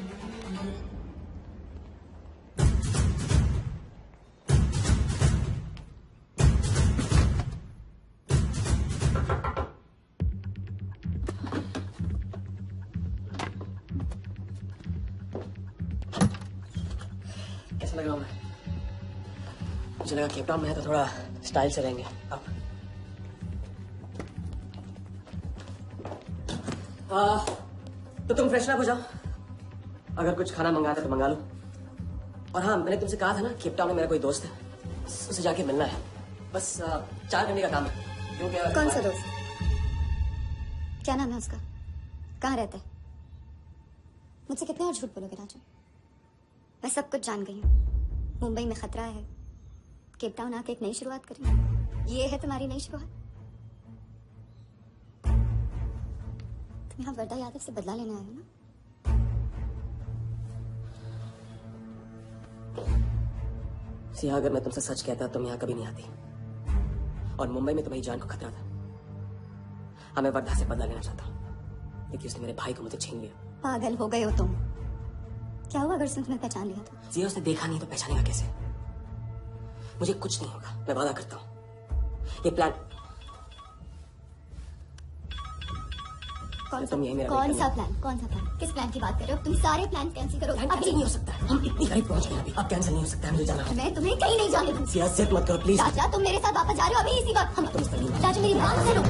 कैसा लगा मैं? मुझे लगा केप टाउन में है तो थोड़ा स्टाइल से रहेंगे। अब तो तुम फ्रेशन अप हो जाओ, अगर कुछ खाना मंगाता तो मंगा लो। और हाँ, मैंने तुमसे कहा था ना, केप टाउन में मेरा कोई दोस्त है, उसे जाके मिलना है। बस 4 घंटे का काम है। क्योंकि कौन सा दोस्त? क्या नाम है उसका? कहाँ रहता है? मुझसे कितने और झूठ बोलोगे राजू? मैं सब कुछ जान गई हूँ। मुंबई में खतरा है, केप टाउन आके एक नई शुरुआत करेंगे। ये है तुम्हारी नई शुरुआत? तुम यहाँ वर्धा यादव से बदला लेने आए हो ना? सिया, अगर मैं तुमसे सच कहता तुम यहाँ कभी नहीं आती, और मुंबई में तुम्हारी जान को खतरा था। हाँ, मैं वर्धा से बदला लेना चाहता हूँ, लेकिन उसने मेरे भाई को मुझे छीन लिया। पागल हो गए हो तुम? क्या हुआ अगर उसने तुम्हें पहचान लिया तो? सिया, उसने देखा नहीं तो पहचानेगा कैसे? मुझे कुछ नहीं होगा, मैं वादा करता हूँ। ये प्लान कौन सा? तुम यही मेरा कौन सा प्लान? कौन सा प्लान? किस प्लान की बात कर रहे हो? तुम सारे प्लान कैंसिल करो। अभी नहीं हो सकता, हम इतनी करीब पहुंच गए अभी। अब कैंसिल नहीं हो सकता, मुझे जाना है। मैं तुम्हें कहीं नहीं जाने दूंगी। सिया, जिद मत करो प्लीज। राजा, तुम मेरे साथ वापस जा रहे हो अभी इसी वक्त? हम तुम इस पर नहीं। राजा, मेरी बात सुनो।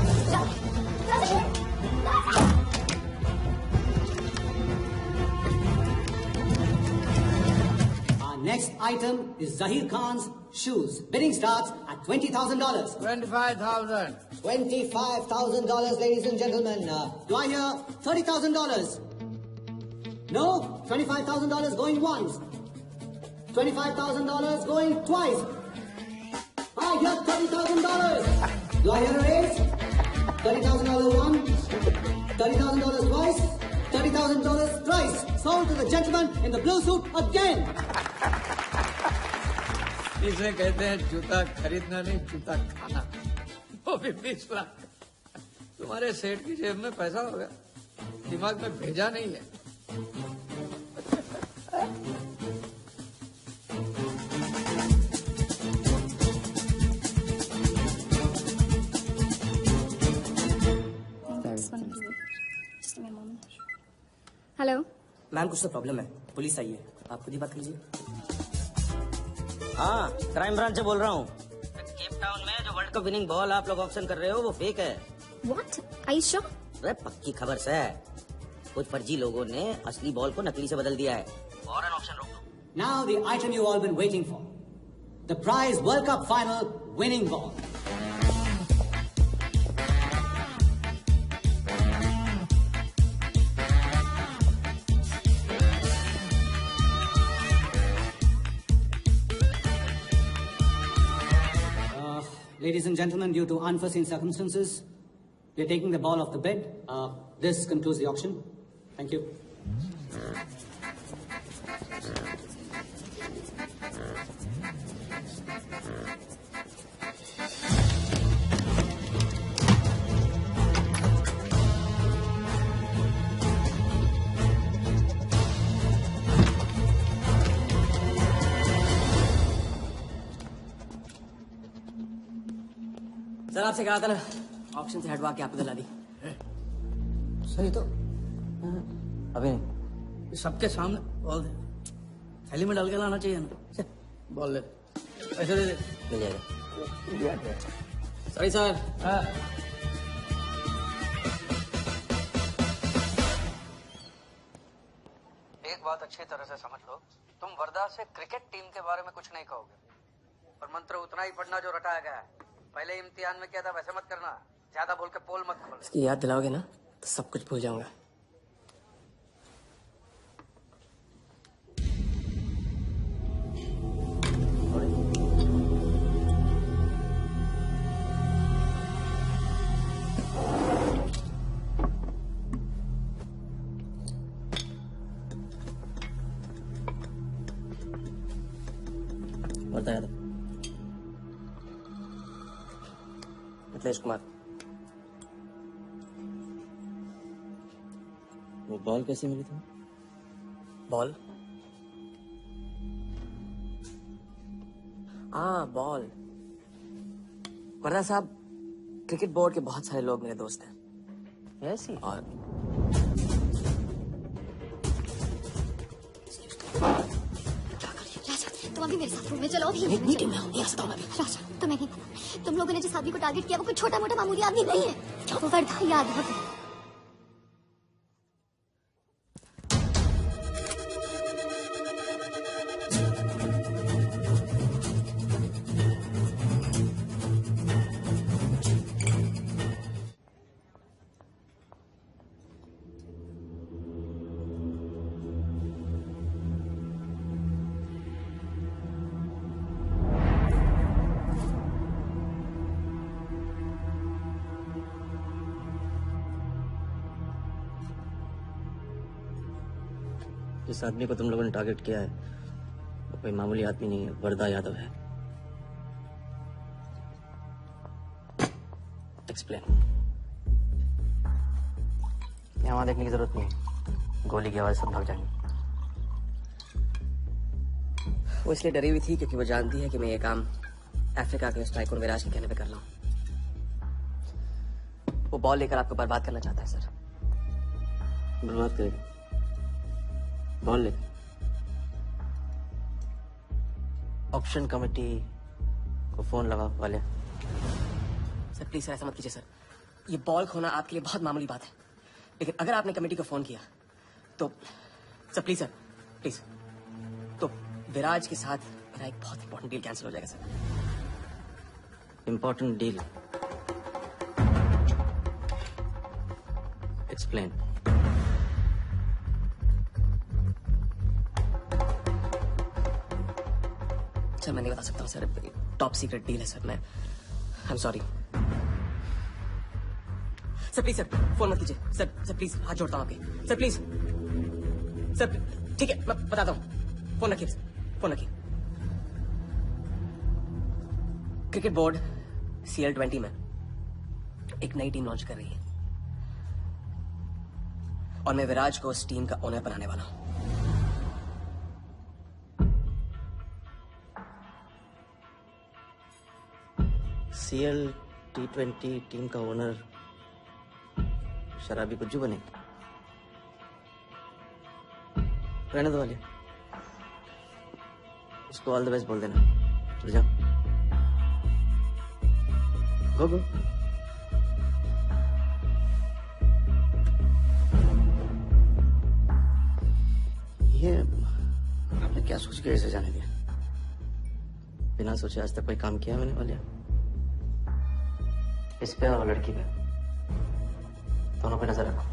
Next item is Zahir Khan's shoes. Bidding starts at $20,000. 25,000. $25,000, ladies and gentlemen. Do I hear $30,000? No? $25,000 going once. $25,000 going twice. I hear $30,000. Do I hear a raise? $30,000 once. $30,000 twice. $30,000 thrice. Sold to the gentleman in the blue suit again. इसे कहते हैं जूता खरीदना नहीं, जूता खाना। वो भी 20 लाख। तुम्हारे सेठ की जेब में पैसा होगा, दिमाग में भेजा नहीं है। हेलो। मैम कुछ तो प्रॉब्लम है, पुलिस आई है, आप खुद ही बात कीजिए। हाँ, क्राइम ब्रांच से बोल रहा हूँ। केप टाउन में जो वर्ल्ड कप विनिंग बॉल आप लोग ऑप्शन कर रहे हो वो फेक है। What? Are you sure? अरे पक्की खबर से है। कुछ फर्जी लोगों ने असली बॉल को नकली से बदल दिया है। और एन ऑप्शन रोक दो। Now the item you all been waiting for. The prize World Cup final winning ball. Ladies and gentlemen, due to unforeseen circumstances, we are taking the ball off the bed. This concludes the auction. Thank you. Sir आपसे कहा था ना, ऑप्शन से हटवा के आपको दिला दी। सही तो अभी नहीं। सबके सामने बॉल दे, थैली में डाल के लाना चाहिए ना। बॉल ले, पैसे दे दे। मिल जाएगा। Sorry sir. एक बात अच्छी तरह से समझ लो, तुम वर्धा से क्रिकेट टीम के बारे में कुछ नहीं कहोगे, पर मंत्र उतना ही पढ़ना जो रटाया गया है। पहले इम्तिहान में किया था वैसे मत करना, ज्यादा बोल के पोल मत खोल। इसकी याद दिलाओगे ना तो सब कुछ भूल जाऊंगा। वर्धा यादव, मिथिलेश कुमार। वो बॉल कैसे मिली थी? बॉल? हाँ बॉल। वर्धा साहब, क्रिकेट बोर्ड के बहुत सारे लोग मेरे दोस्त हैं। ऐसी? और तुम अभी मेरे साथ रूम में चलो। अभी मीटिंग में हूँ, नहीं आ सकता हूँ अभी। राजा, तुम्हें नहीं पता, तुम लोगों ने जिस आदमी को टारगेट किया वो कोई छोटा मोटा मामूली आदमी नहीं है, वो वर्धा यादव है। जिस आदमी को तुम लोगों ने टारगेट किया है वो कोई मामूली आदमी नहीं है, वर्धा यादव है। एक्सप्लेन। यहाँ वहां देखने की जरूरत नहीं, गोली की आवाज सब भाग जाएंगे। वो इसलिए डरी हुई थी क्योंकि वो जानती है कि मैं ये काम अफ्रीका के उस टाइकून विराज के कहने पे कर रहा हूँ। वो बॉल लेकर आपको बर्बाद करना चाहता है सर। बर्बाद करेगा बॉल ले। ऑप्शन कमेटी को फोन लगा वाले। सर प्लीज सर ऐसा मत कीजिए सर, ये बॉल खोना आपके लिए बहुत मामूली बात है, लेकिन अगर आपने कमेटी को फोन किया तो सर प्लीज तो विराज के साथ मेरा एक बहुत इंपॉर्टेंट डील कैंसिल हो जाएगा sir. Important deal? Explain. Sir मैं नहीं बता सकता हूँ सर, टॉप सीक्रेट डील है सर। मैं I am sorry sir. Please sir phone मत कीजिए सर प्लीज हाथ जोड़ता हूँ आपके सर, प्लीज सर। ठीक है मैं बताता हूँ, फोन रखिए फोन रखिए। क्रिकेट बोर्ड CL20 में एक नई टीम लॉन्च कर रही है और मैं विराज को उस टीम का ओनर बनाने वाला हूँ। CL T20 टीम का ओनर शराबी गुज्जू बने? रहने दो वाली, उसको ऑल द बेस्ट बोल देना। चल जाओ, गो गो। ये आपने क्या सोच के ऐसे जाने दिया? बिना सोचे आज तक कोई काम किया मैंने वालिया? इस पे और लड़की पे, दोनों पे नजर रखो।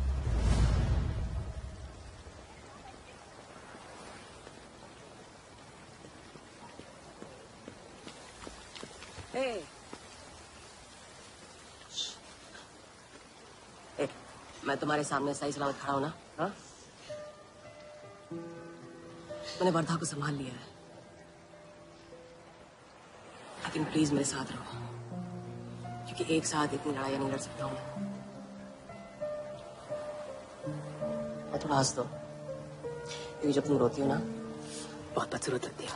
मैं तुम्हारे सामने सही सलामत खड़ा हूं ना? हाँ? मैंने वर्धा को संभाल लिया है, लेकिन प्लीज मेरे साथ रहो, क्योंकि एक साथ इतनी लड़ाइयां नहीं लड़ सकता हूं मैं। थोड़ा हंस दो, क्योंकि जब तुम रोती हो ना बहुत बदसूरत लगती हो।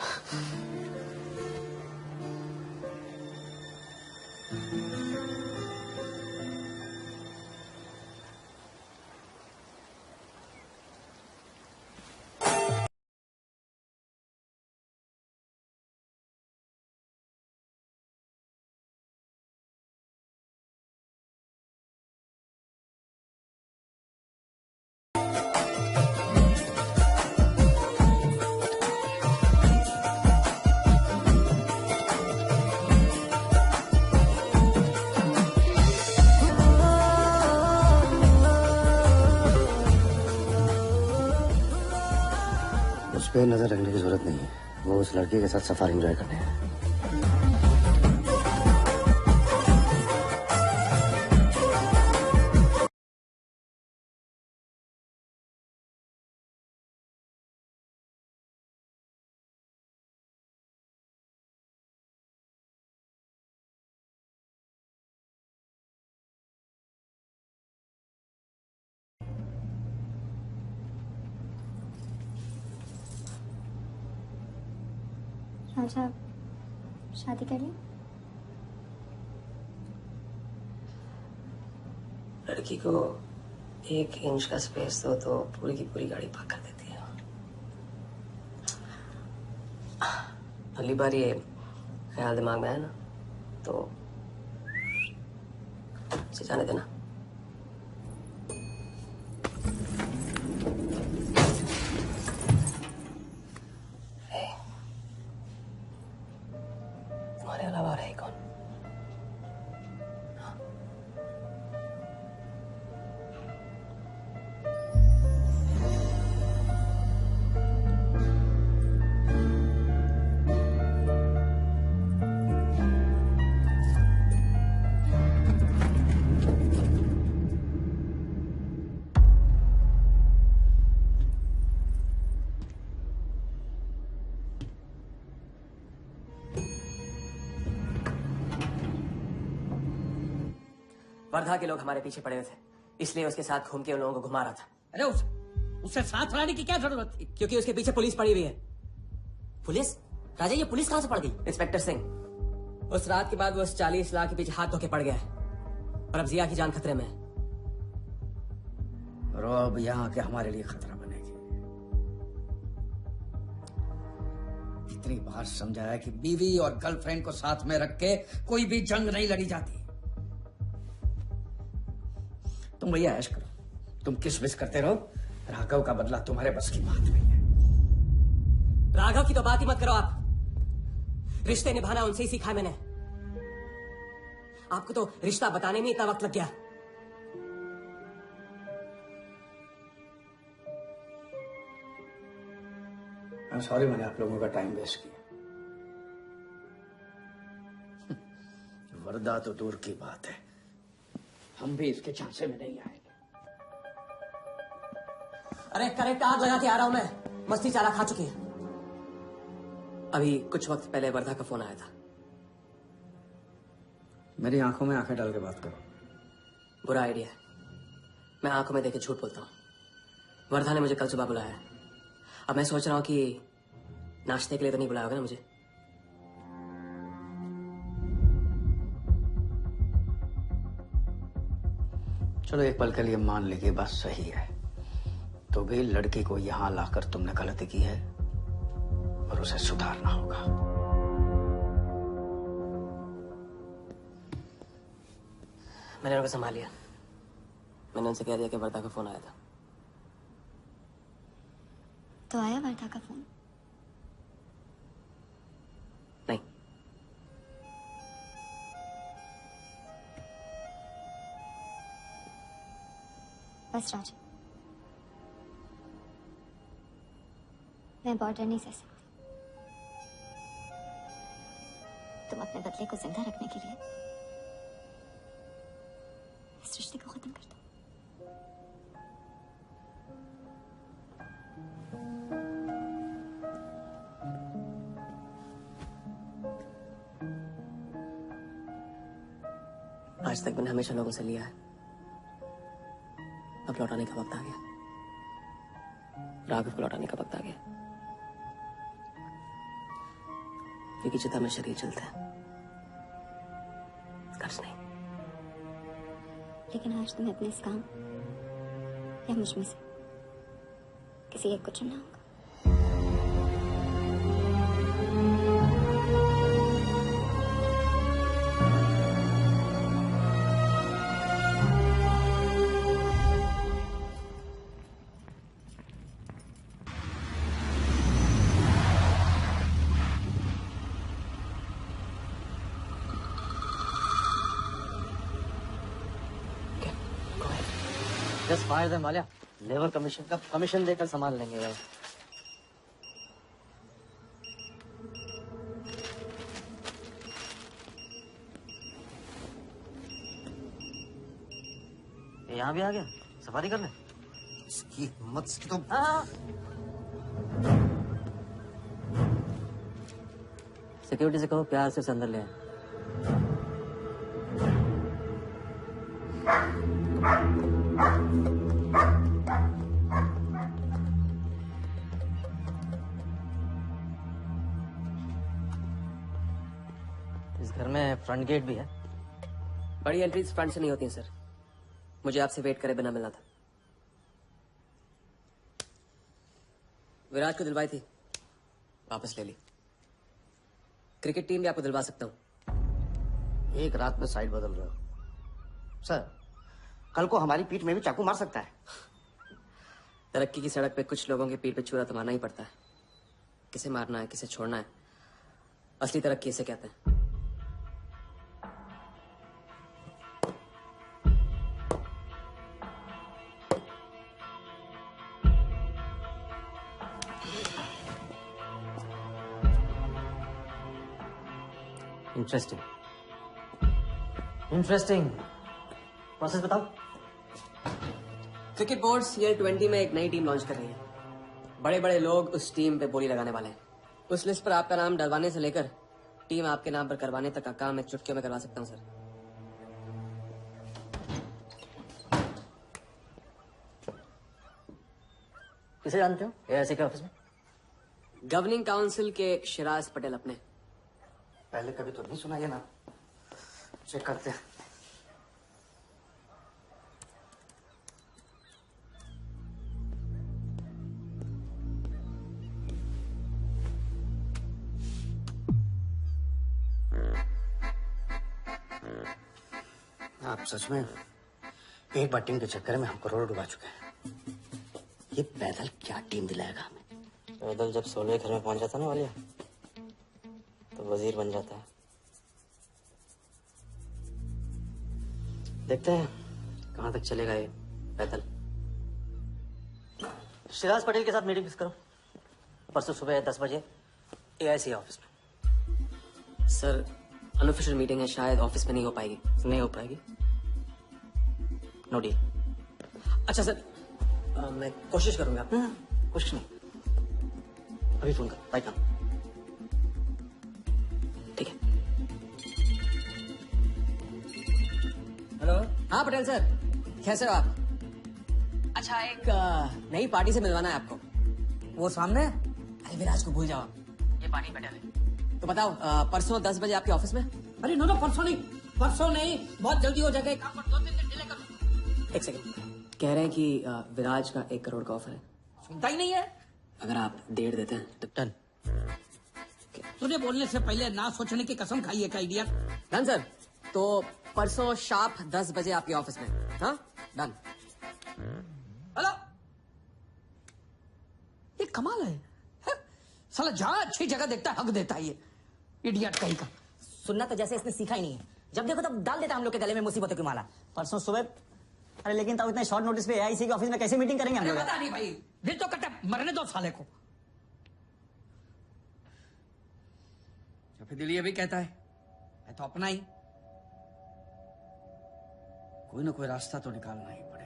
उस पे नजर रखने की जरूरत नहीं है, वो उस लड़के के साथ सफर एंजॉय करने हैं। राजा, शादी करिए। लड़की को 1 इंच का स्पेस दो तो पूरी की पूरी गाड़ी पार कर देती है। पहली बार ये ख्याल दिमाग में आया ना, तो इसे जाने देना। तुम्हारे अलावा और है कौन? वर्धा के लोग हमारे पीछे पड़े हुए थे, इसलिए उसके साथ घूम के उन लोगों को घुमा रहा था। अरे उससे साथ लाने की क्या जरूरत थी? क्योंकि उसके पीछे पुलिस पड़ी हुई है। पुलिस? राजा, ये पुलिस कहाँ से पड़ गई? इंस्पेक्टर सिंह, उस रात के बाद वो उस 40 लाख के पीछे हाथ धो के पड़ गया है, और अब जिया की जान खतरे में है। और अब यहाँ के हमारे लिए खतरा बनेगी। इतनी बार समझाया कि बीवी और गर्लफ्रेंड को साथ में रख के कोई भी जंग नहीं लड़ी जाती। तुम भैया ऐश करो, तुम किस विस करते रहो, राघव का बदला तुम्हारे बस की बात नहीं है। राघव की तो बात ही मत करो आप, रिश्ते निभाना उनसे ही सीखा है मैंने। आपको तो रिश्ता बताने में इतना वक्त लग गया। सॉरी, मैंने आप लोगों का टाइम वेस्ट किया। वर्दा तो दूर की बात है, हम भी इसके झांसे में नहीं आएंगे। अरे करेक्ट आग लगा के आ रहा हूं मैं, मस्ती चारा खा चुकी है। अभी कुछ वक्त पहले वर्धा का फोन आया था। मेरी आंखों में आंखें डाल के बात करो। बुरा आइडिया है, मैं आंखों में देखे झूठ बोलता हूँ। वर्धा ने मुझे कल सुबह बुलाया है। अब मैं सोच रहा हूँ कि नाश्ते के लिए तो नहीं बुलाया होगा ना मुझे। चलो एक पल के लिए मान ली कि बात सही है, तो भी लड़की को यहाँ लाकर तुमने गलती की है और उसे सुधारना होगा। मैंने उनको संभाल लिया। मैंने उनसे कह दिया कि वर्धा का फोन आया था। तो आया वर्धा का फोन? नहीं। बस राज, मैं बॉर्डर नहीं सह सकती। तुम अपने बदले को जिंदा रखने के लिए इस रिश्ते को खत्म कर दो। आज तक मैंने हमेशा लोगों से लिया है, अब लौटाने का वक्त आ गया। राघव को लौटाने का वक्त आ गया, क्योंकि चिता में शरीर चलता है, कर्ज नहीं। लेकिन आज तुम्हें अपने इस काम या मुझ में से किसी एक को चुनना होगा। Just fire them Walia. Labour commission का कमीशन देकर संभाल लेंगे यार। यहाँ भी आ गया सफारी करने। इसकी हिम्मत से तो सिक्योरिटी से कहो प्यार से उसे अंदर ले आए। इस घर में फ्रंट गेट भी है। बड़ी एंट्रीज फ्रंट से नहीं होती हैं सर, मुझे आपसे वेट करे बिना मिलना था। विराट को दिलवाई थी, वापस ले ली। क्रिकेट टीम भी आपको दिलवा सकता हूँ। एक रात में साइड बदल रहे हो सर। कल को हमारी पीठ में भी चाकू मार सकता है। तरक्की की सड़क पे कुछ लोगों की पीठ पे छुरा तो मारना ही पड़ता है। किसे मारना है, किसे छोड़ना है, असली तरक्की इसे कहते हैं। इंटरेस्टिंग इंटरेस्टिंग प्रोसेस बताओ। क्रिकेट बोर्ड CL20 में एक नई टीम लॉन्च कर रही है। बड़े बड़े लोग उस टीम पे बोली लगाने वाले हैं। उस लिस्ट पर आपका नाम डलवाने से लेकर टीम आपके नाम पर करवाने तक का काम मैं चुटकियों में करवा सकता हूं सर। किसे जानते हो AIC के ऑफिस में? गवर्निंग काउंसिल के शिराज पटेल अपने। पहले कभी तो नहीं सुना ये ना। चेक करते हैं। आप सच में एक बार टीम के चक्कर में हम करोड़ों डुबा चुके हैं। ये पैदल क्या टीम दिलाएगा हमें? पैदल जब 16 घर में पहुंच जाता ना वालिया तो वजीर बन जाता है। देखते हैं कहां तक चलेगा ये पैदल। शिराज पटेल के साथ मीटिंग फिक्स करो परसों सुबह 10 बजे AIC ऑफिस में। सर अनऑफिशियल मीटिंग है, शायद ऑफिस में नहीं हो पाएगी। नहीं हो पाएगी? No deal. अच्छा सर मैं कोशिश करूंगा। कुछ नहीं, अभी फोन कर राइट नाउ। ठीक है। हेलो। हाँ पटेल सर, कैसे हो आप? अच्छा एक नई पार्टी से मिलवाना है आपको। वो सामने? अरे विराज को भूल जाओ, ये पार्टी बैठा है। तो बताओ परसों 10 बजे आपके ऑफिस में? अरे नो परसों नहीं, बहुत जल्दी हो जाएगा। काम पर 2-3 दिन डिले करो। एक सेकंड, कह रहे हैं कि विराज का 1 करोड़ का ऑफर है। सुनता ही नहीं है। अगर आप 1.5 देते हैं तो डन। तुझे बोलने से पहले ना सोचने की कसम खाई है क्या इडियट? Done sir. तो परसों शार्प 10 बजे आपके ऑफिस में। हाँ डन। हेलो, ये कमाल है? साला जहां अच्छी जगह देखता है हक देता है ये इडियट कहीं का। सुनना तो जैसे इसने सीखा ही नहीं है, जब देखो तब डाल देता हम लोग के गले में मुसीबतों की माला। परसों सुबह। अरे लेकिन तब इतने शॉर्ट नोटिस पे एआईसी के ऑफिस में कैसे मीटिंग करेंगे हम लोग? पता नहीं भाई, दिल तो कटे, मरने दो साले को। तो फिर दिल ये भी कहता है मैं तो अपना ही, कोई ना कोई रास्ता तो निकालना ही पड़ेगा।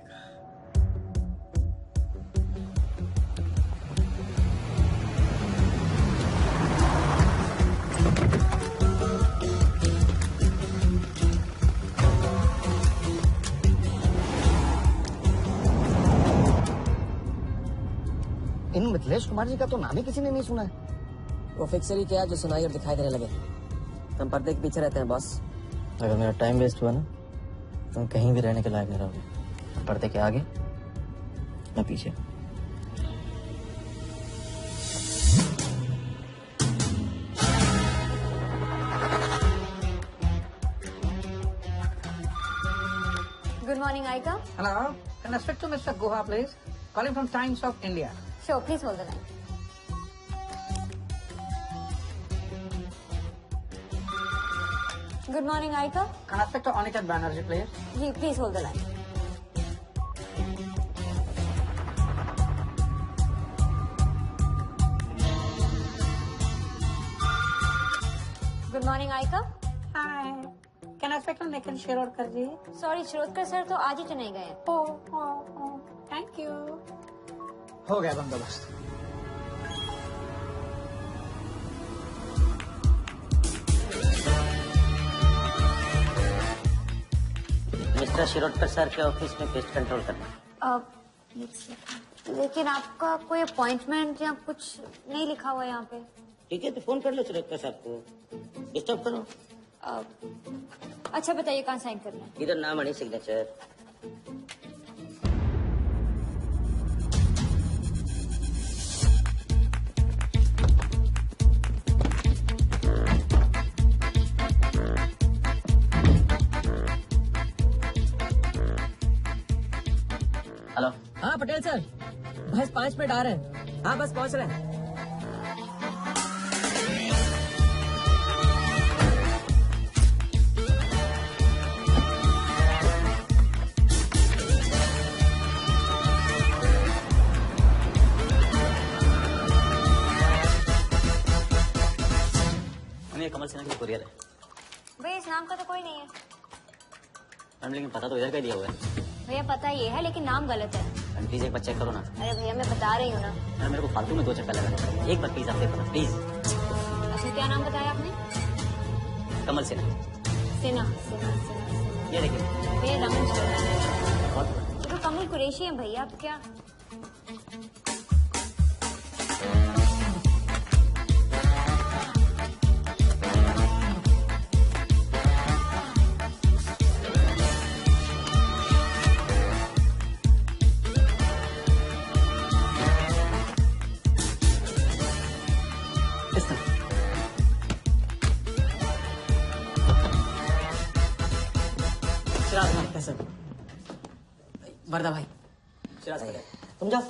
इन मिथिलेश कुमार जी का तो नाम ही किसी ने नहीं सुना है। वो फिक्सर ही क्या जो सुनाई और दिखाई देने लगे। तुम पर्दे के पीछे रहते हैं बॉस। अगर मेरा टाइम वेस्ट हुआ ना, तुम कहीं भी रहने के लायक नहीं रहोगे। पर्दे के आगे मैं पीछे। Good morning, Aika. Hello, can I speak to Mr. Guha, please? Calling from Times of India. Sure, please hold the line. Good morning, Aika. Can I speak to Aniket Banerjee, please? Ji, please hold the line. Good morning, Aika. Hi. Can I speak to Nikhil Shirodkar ji? Sorry, Shirodkar sir तो आज ही तो नहीं गए। Oh, thank you. हो गया बंदोबस्त। मिस्टर शिरोडकर सर के ऑफिस में पेस्ट कंट्रोल करना। लेकिन आपका कोई अपॉइंटमेंट या कुछ नहीं लिखा हुआ है यहाँ पे। ठीक है तो फोन कर लो शिरोडकर साहब को, डिस्टर्ब करो। अच्छा बताइए कहाँ साइन करना है? इधर नाम आणि सिग्नेचर। हेलो। हाँ पटेल सर, बस 5 मिनट आ रहे हैं। हाँ बस पहुंच रहे हैं। ये कमल सिन्हा की कुरियर है। भैया इस नाम का तो कोई नहीं है। मैम लेकिन पता तो इधर का ही दिया हुआ है। भैया पता ये है लेकिन नाम गलत है। मैम प्लीज एक बार चेक करो ना। अरे भैया मैं बता रही हूँ ना। मैम मेरे को फालतू में 2 चक्कर लगाने पड़ेंगे, एक बार प्लीज आप देखो ना प्लीज। अच्छा क्या नाम बताया आपने? कमल सिन्हा। सिन्हा सिन्हा सिन्हा। ये देखिए भैया रमन बहुत ये तो कमल कुरैशी है भैया, आप क्या? वर्दा भाई तुम जाओ।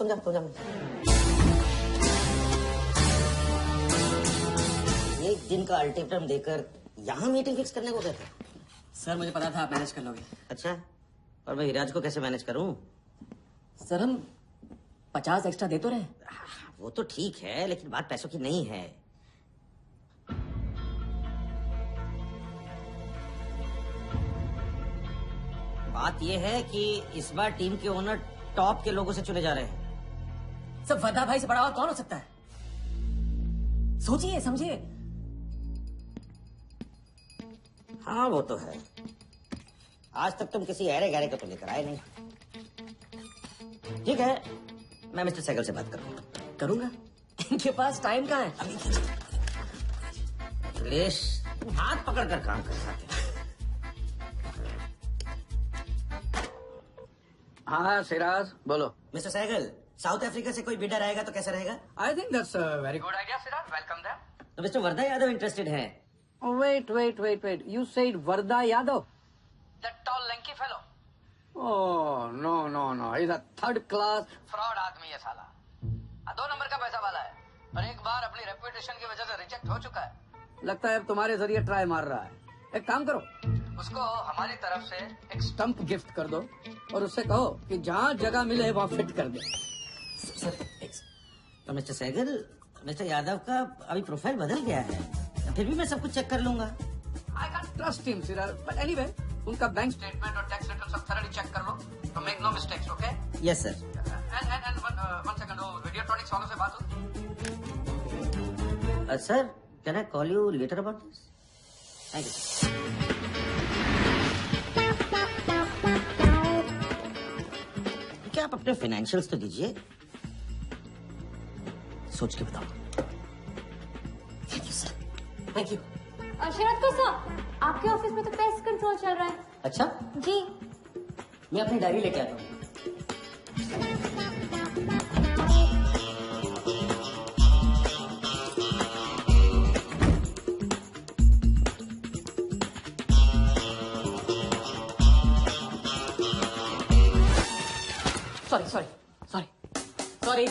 एक दिन का अल्टीमेटम देकर यहाँ मीटिंग फिक्स करने को कहते। सर मुझे पता था आप मैनेज कर लोगे। अच्छा, और मैं हिराज को कैसे मैनेज करूं? सर हम 50 एक्स्ट्रा दे तो रहे। वो तो ठीक है लेकिन बात पैसों की नहीं है। बात यह है कि इस बार टीम के ओनर टॉप के लोगों से चुने जा रहे हैं। सब वर्दा भाई से बड़ा और कौन हो सकता है? सोचिए समझिए। हाँ वो तो है। आज तक तुम किसी अरे गहरे को तो लेकर आए नहीं। ठीक है, मैं मिस्टर सहगल से बात करूंगा। इनके पास टाइम कहाँ है? अखिलेश हाथ पकड़ कर काम कर सकते। हाँ सिराज बोलो। मिस्टर सहगल, साउथ अफ्रीका से कोई बिडर आएगा तो कैसा रहेगा? I think that's very good idea Siraj, welcome them. तो मिस्टर वर्धा यादव इंटरेस्टेड है? Wait. You said Varda Yadav? That tall lanky fellow? Oh, no. He's a third class fraud आदमी है साला। 2 नंबर का पैसा वाला है और एक बार अपनी रेपुटेशन की वजह से रिजेक्ट हो चुका है। लगता है अब तुम्हारे जरिए ट्राई मार रहा है। एक काम करो, उसको हमारी तरफ से एक स्टंप गिफ्ट कर दो और उससे कहो कि जहाँ जगह मिले वहाँ फिट कर दे। सर, तो मिस्टर सहगल, मिस्टर यादव का अभी प्रोफाइल बदल गया है, फिर भी मैं सब कुछ चेक कर लूंगा। I can't trust him, Sirar. But anyway, उनका बैंक स्टेटमेंट और टैक्स रिटर्न सब thoroughly चेक कर लो, तो make no mistakes, okay? Yes, sir. And one second, वो Videotronics वालों से बात हो? Sir, can I call you later about this? Thank you. क्या आप अपने फाइनेंशियल्स तो दीजिए, सोच के बताओ। Thank you sir, thank you. Sharad को सर, आपके ऑफिस में तो पेस्ट कंट्रोल चल रहा है। अच्छा जी, मैं अपनी डायरी लेके आता हूँ। सॉरी।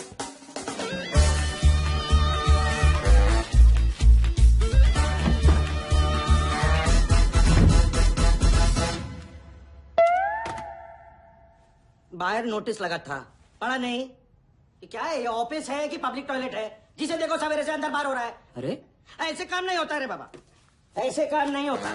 बाहर नोटिस लगा था, पढ़ा नहीं? ये क्या है? ये ऑफिस है कि पब्लिक टॉयलेट है? जिसे देखो सवेरे से अंदर बाहर हो रहा है। अरे ऐसे काम नहीं होता रे बाबा, ऐसे काम नहीं होता।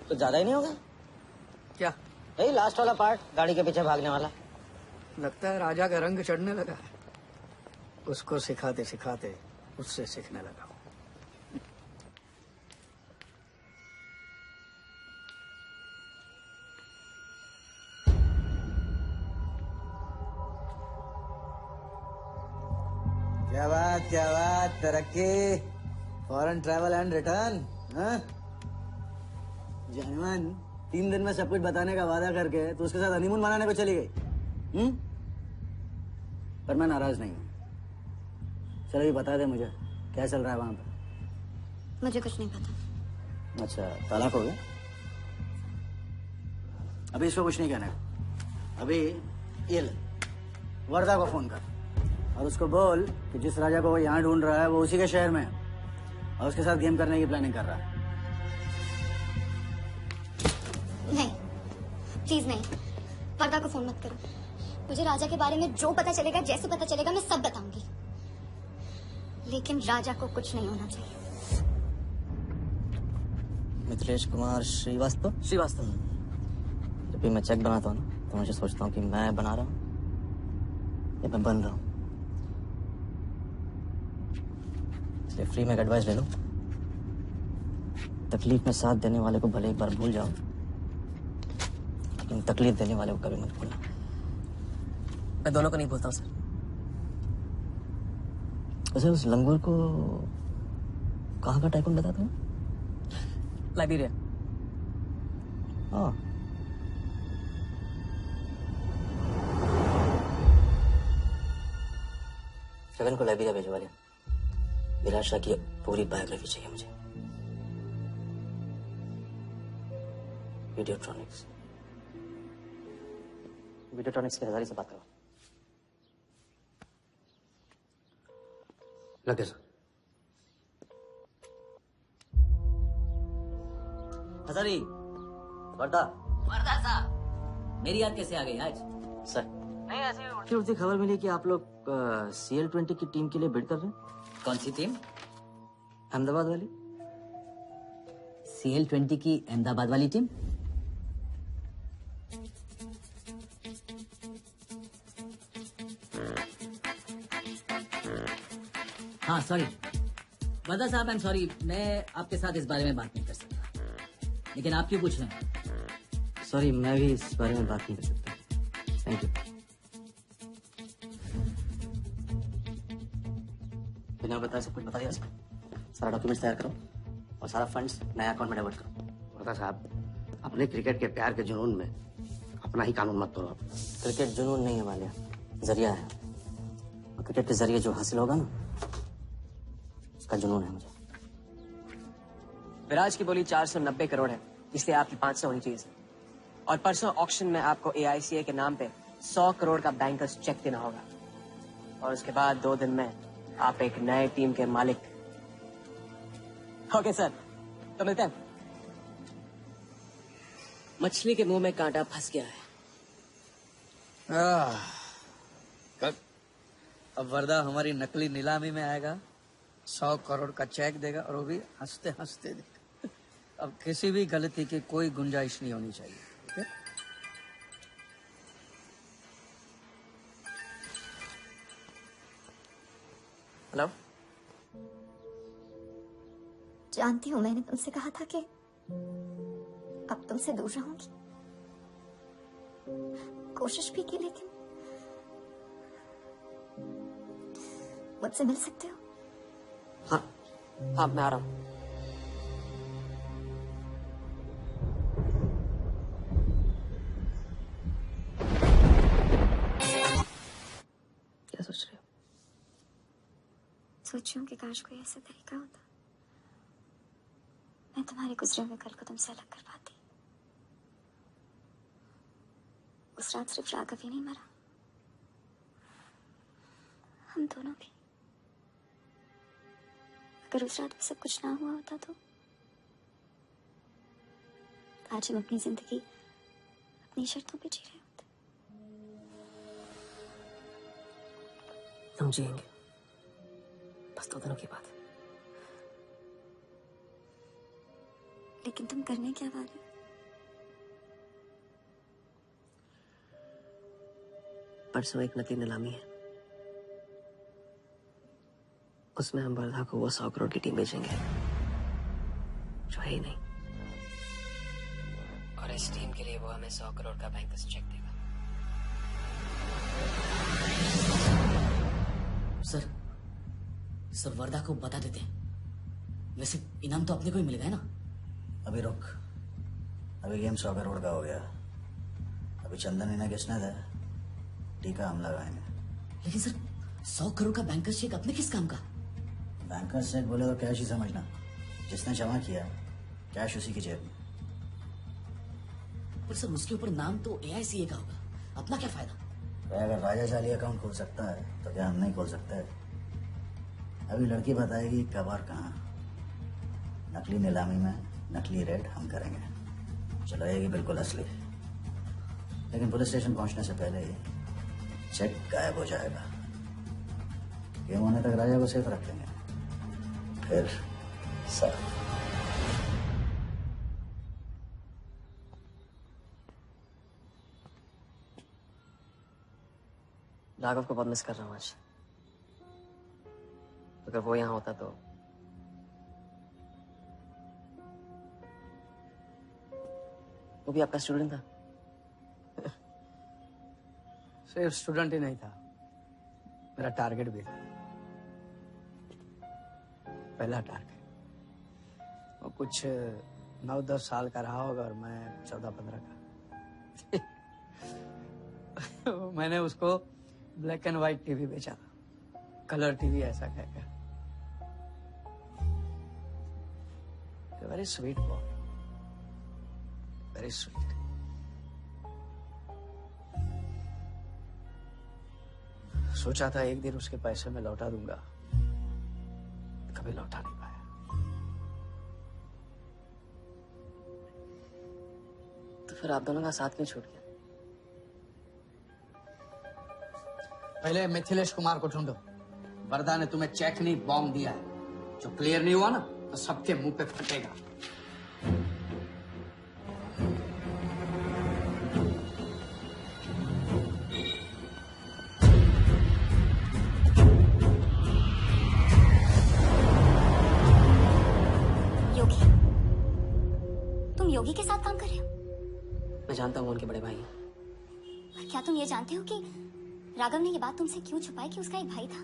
तो ज्यादा ही नहीं होगा क्या? यही लास्ट वाला पार्ट, गाड़ी के पीछे भागने वाला। लगता है राजा का रंग चढ़ने लगा है। उसको सिखाते सिखाते उससे सीखने लगा। क्या बात, तरक्की, फॉरेन ट्रैवल एंड रिटर्न। जानवन 3 दिन में सब कुछ बताने का वादा करके तो उसके साथ हनीमून मनाने को चली गई। पर मैं नाराज नहीं हूँ। चलो ये बता दे मुझे, क्या चल रहा है वहां पर? मुझे कुछ नहीं पता। अच्छा, तलाक हो गया? अभी इसको कुछ नहीं कहना है। अभी ये ले, वर्धा को फोन कर और उसको बोल कि जिस राजा को वो यहाँ ढूंढ रहा है वो उसी के शहर में है और उसके साथ गेम करने की प्लानिंग कर रहा है। नहीं, प्लीज नहीं, वर्धा को फोन मत करो। मुझे राजा के बारे में जो पता चलेगा, जैसे पता चलेगा, मैं सब बताऊंगी, लेकिन राजा को कुछ नहीं होना चाहिए। मिथिलेश कुमार श्रीवास्तव। जब भी मैं चेक बनाता हूँ ना, तो मुझे सोचता हूँ कि मैं बना रहा हूँ या मैं बन रहा हूँ। इसलिए फ्री में एक एडवाइस ले लो, तकलीफ में साथ देने वाले को भले एक बार भूल जाओ, लेकिन तकलीफ देने वाले को कभी मत भूलना। मैं दोनों को नहीं भूलता हूँ सर। वैसे उस लंगूर को कहाँ का टाइकून बताते हो? लाइबेरिया। हाँ, शगन को लाइबेरिया भेजवा लिया। विराट शाह की पूरी बायोग्राफी चाहिए मुझे। वीडियोट्रॉनिक्स के हजारी से बात करो। लगे सर। हजारी, वर्धा साहब, मेरी याद कैसे आ गई आज? सर, नहीं ऐसी उड़ती उड़ती खबर मिली कि आप लोग CL20 की टीम के लिए बिड कर रहे हैं। कौन सी टीम? अहमदाबाद वाली। CL20 की अहमदाबाद वाली टीम? हाँ सॉरी वर्दा साहब, आई एम सॉरी, मैं आपके साथ इस बारे में बात नहीं कर सकता। लेकिन आप क्यों पूछ रहे हैं? सॉरी, मैं भी इस बारे में बात नहीं कर सकता। Thank you. बिना बताए सब कुछ बता दिया इसमें। सारा डॉक्यूमेंट्स तैयार करो और सारा फंड्स नया अकाउंट में डाइवर्ट करो। वर्दा साहब, अपने क्रिकेट के प्यार के जुनून में अपना ही कानून मत तोड़ो। क्रिकेट जुनून नहीं है वालिया, जरिया है। और क्रिकेट के जरिए जो हासिल होगा ना, उसका जुनून है मुझे। विराज की बोली 490 करोड़ है, इसलिए आपकी 500 होनी चाहिए। और परसों ऑक्शन में आपको AICA के नाम पे 100 करोड़ का बैंकर्स चेक देना होगा। और उसके बाद 2 दिन में आप एक नए टीम के मालिक। ओके सर, तो मिलते हैं। मछली के मुंह में कांटा फंस गया है। अब वर्दा हमारी नकली नीलामी में आएगा, 100 करोड़ का चेक देगा और वो भी हंसते हंसते देगा। अब किसी भी गलती की कोई गुंजाइश नहीं होनी चाहिए। okay? हेलो, जानती हूँ मैंने तुमसे कहा था कि अब तुमसे दूर रहूंगी। कोशिश भी की, लेकिन मुझसे मिल सकते हो? हाँ मैं आ रहा हूँ। क्या सोच रहे हो? सोच रही हूँ कि काश कोई ऐसा तरीका होता मैं तुम्हारे गुजरे हुए कल को तुमसे अलग कर पाती। उस रात सिर्फ राघव ही नहीं मरा, हम दोनों भी। अगर उस रात में सब कुछ ना हुआ होता तो आज हम अपनी जिंदगी अपनी शर्तों पे जी रहे होते। हम जिएंगे, बस 2 दिनों की बात है। लेकिन तुम करने क्या वाले हो? परसों एक नकली नीलामी है, उसमें हम वर्धा को वो 100 करोड़ की टीम बेचेंगे जो है ही नहीं। और इस टीम के लिए वो हमें 100 करोड़ का बैंकर्स चेक देगा। सर वर्धा को बता देते हैं। वैसे इनाम तो अपने को ही मिलेगा है ना? अभी रुक, अभी गेम 100 करोड़ का हो गया। अभी चंदन इन्हें किसने था, टीका हम लगाएंगे। लेकिन सर 100 करोड़ का बैंकर्स चेक अपने किस काम का? बैंकर्स चेक बोले तो कैश ही समझना, जिसने जमा किया कैश उसी की जेब में। पर सर उसके ऊपर नाम तो AICA का होगा, अपना क्या फायदा? तो अगर राजा चाली अकाउंट खोल सकता है तो क्या हम नहीं खोल सकते? अभी लड़की बताएगी कब और कहाँ। नकली नीलामी में नकली रेड हम करेंगे, चलाएगी बिल्कुल असली। लेकिन पुलिस स्टेशन पहुंचने से पहले ही चेक गायब हो जाएगा। गेम होने तक राजा को सेफ रख लेंगे, फिर सब। राघव को बहुत मिस कर रहा हूँ आज। अगर वो यहाँ होता तो वो भी आपका स्टूडेंट था। सिर्फ स्टूडेंट ही नहीं था, मेरा टारगेट भी था। पहला टारगेट। वो कुछ 9-10 साल का रहा होगा और मैं 14-15 का। मैंने उसको ब्लैक एंड व्हाइट टीवी बेचा था, कलर टीवी ऐसा कहकर। Very sweet boy, very sweet. सोचा था एक दिन उसके पैसे में लौटा दूंगा, कभी लौटा नहीं पाया। तो फिर आप दोनों का साथ क्यों छूट गया? पहले मिथिलेश कुमार को ढूंढो। वर्धा ने तुम्हें चेक नहीं बॉम्ब दिया है। जो क्लियर नहीं हुआ ना तो सबके मुंह पे फटेगा। योगी के साथ काम कर रहे हो? मैं जानता हूँ उनके बड़े भाई हैं। और क्या तुम ये जानते हो कि राघव ने ये बात तुमसे क्यों छुपाई कि उसका एक भाई था?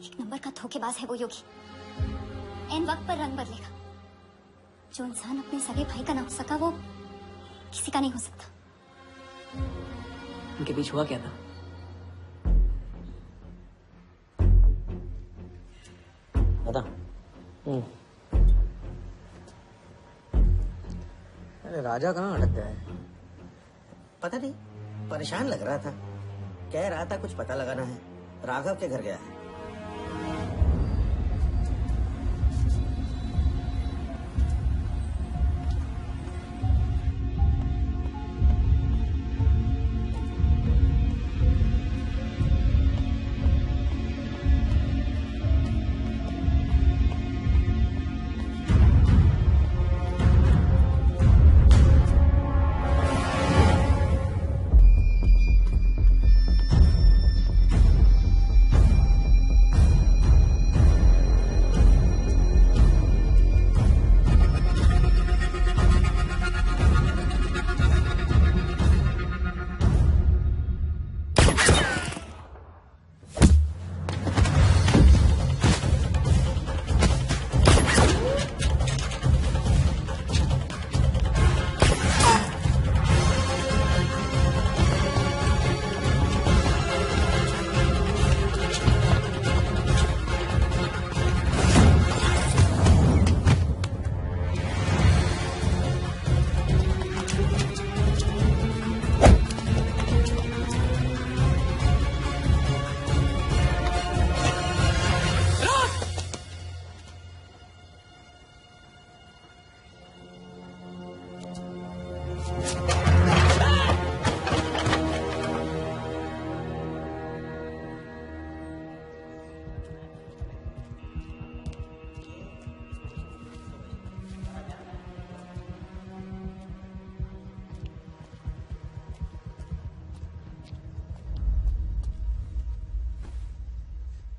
एक नंबर का धोखेबाज है वो योगी। एन वक्त पर रंग बदलेगा। जो इंसान अपने सगे भाई का ना हो सका वो किसी का नहीं हो सकता। उनके बीच हुआ क्या था? बता। अरे राजा कहाँ अटक गया है? पता नहीं, परेशान लग रहा था। कह रहा था कुछ पता लगाना है। राघव के घर गया है।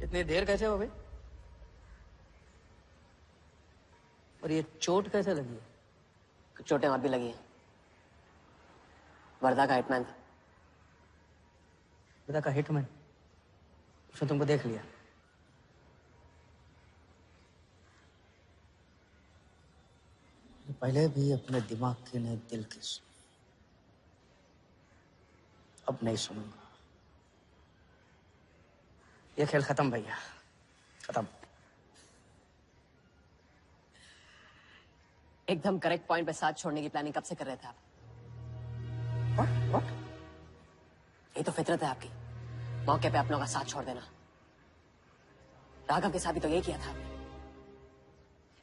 इतनी देर कैसे हो गई? और ये चोट कैसे लगी है? चोटें और भी लगी हैं। वर्धा का हिटमैन था। वर्धा का हिटमैन? उसने तुमको देख लिया? पहले भी अपने दिमाग की नहीं दिल की सुनी। अब नहीं सुनूंगा। ये खेल खत्म भैया, खत्म। एकदम करेक्ट पॉइंट पे साथ छोड़ने की प्लानिंग कब से कर रहे थे आप? What? ये तो फितरत है आपकी, मौके पे अपनों का साथ छोड़ देना। राघव के साथ भी तो यही किया था आपने,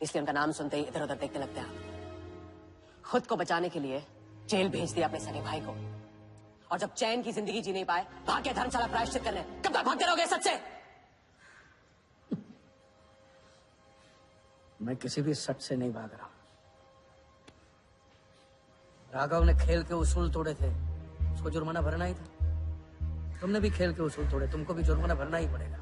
इसलिए उनका नाम सुनते ही इधर उधर देखने लगते हैं आप। खुद को बचाने के लिए जेल भेज दिया अपने सगे भाई को, और जब चैन की जिंदगी जी नहीं पाए भाग के धर्मशाला प्रायश्चित करने। कब तक भागते रहोगे सच से? मैं किसी भी सच से नहीं भाग रहा। राघव ने खेल के उसूल तोड़े थे, उसको जुर्माना भरना ही था। तुमने भी खेल के उसूल तोड़े, तुमको भी जुर्माना भरना ही पड़ेगा।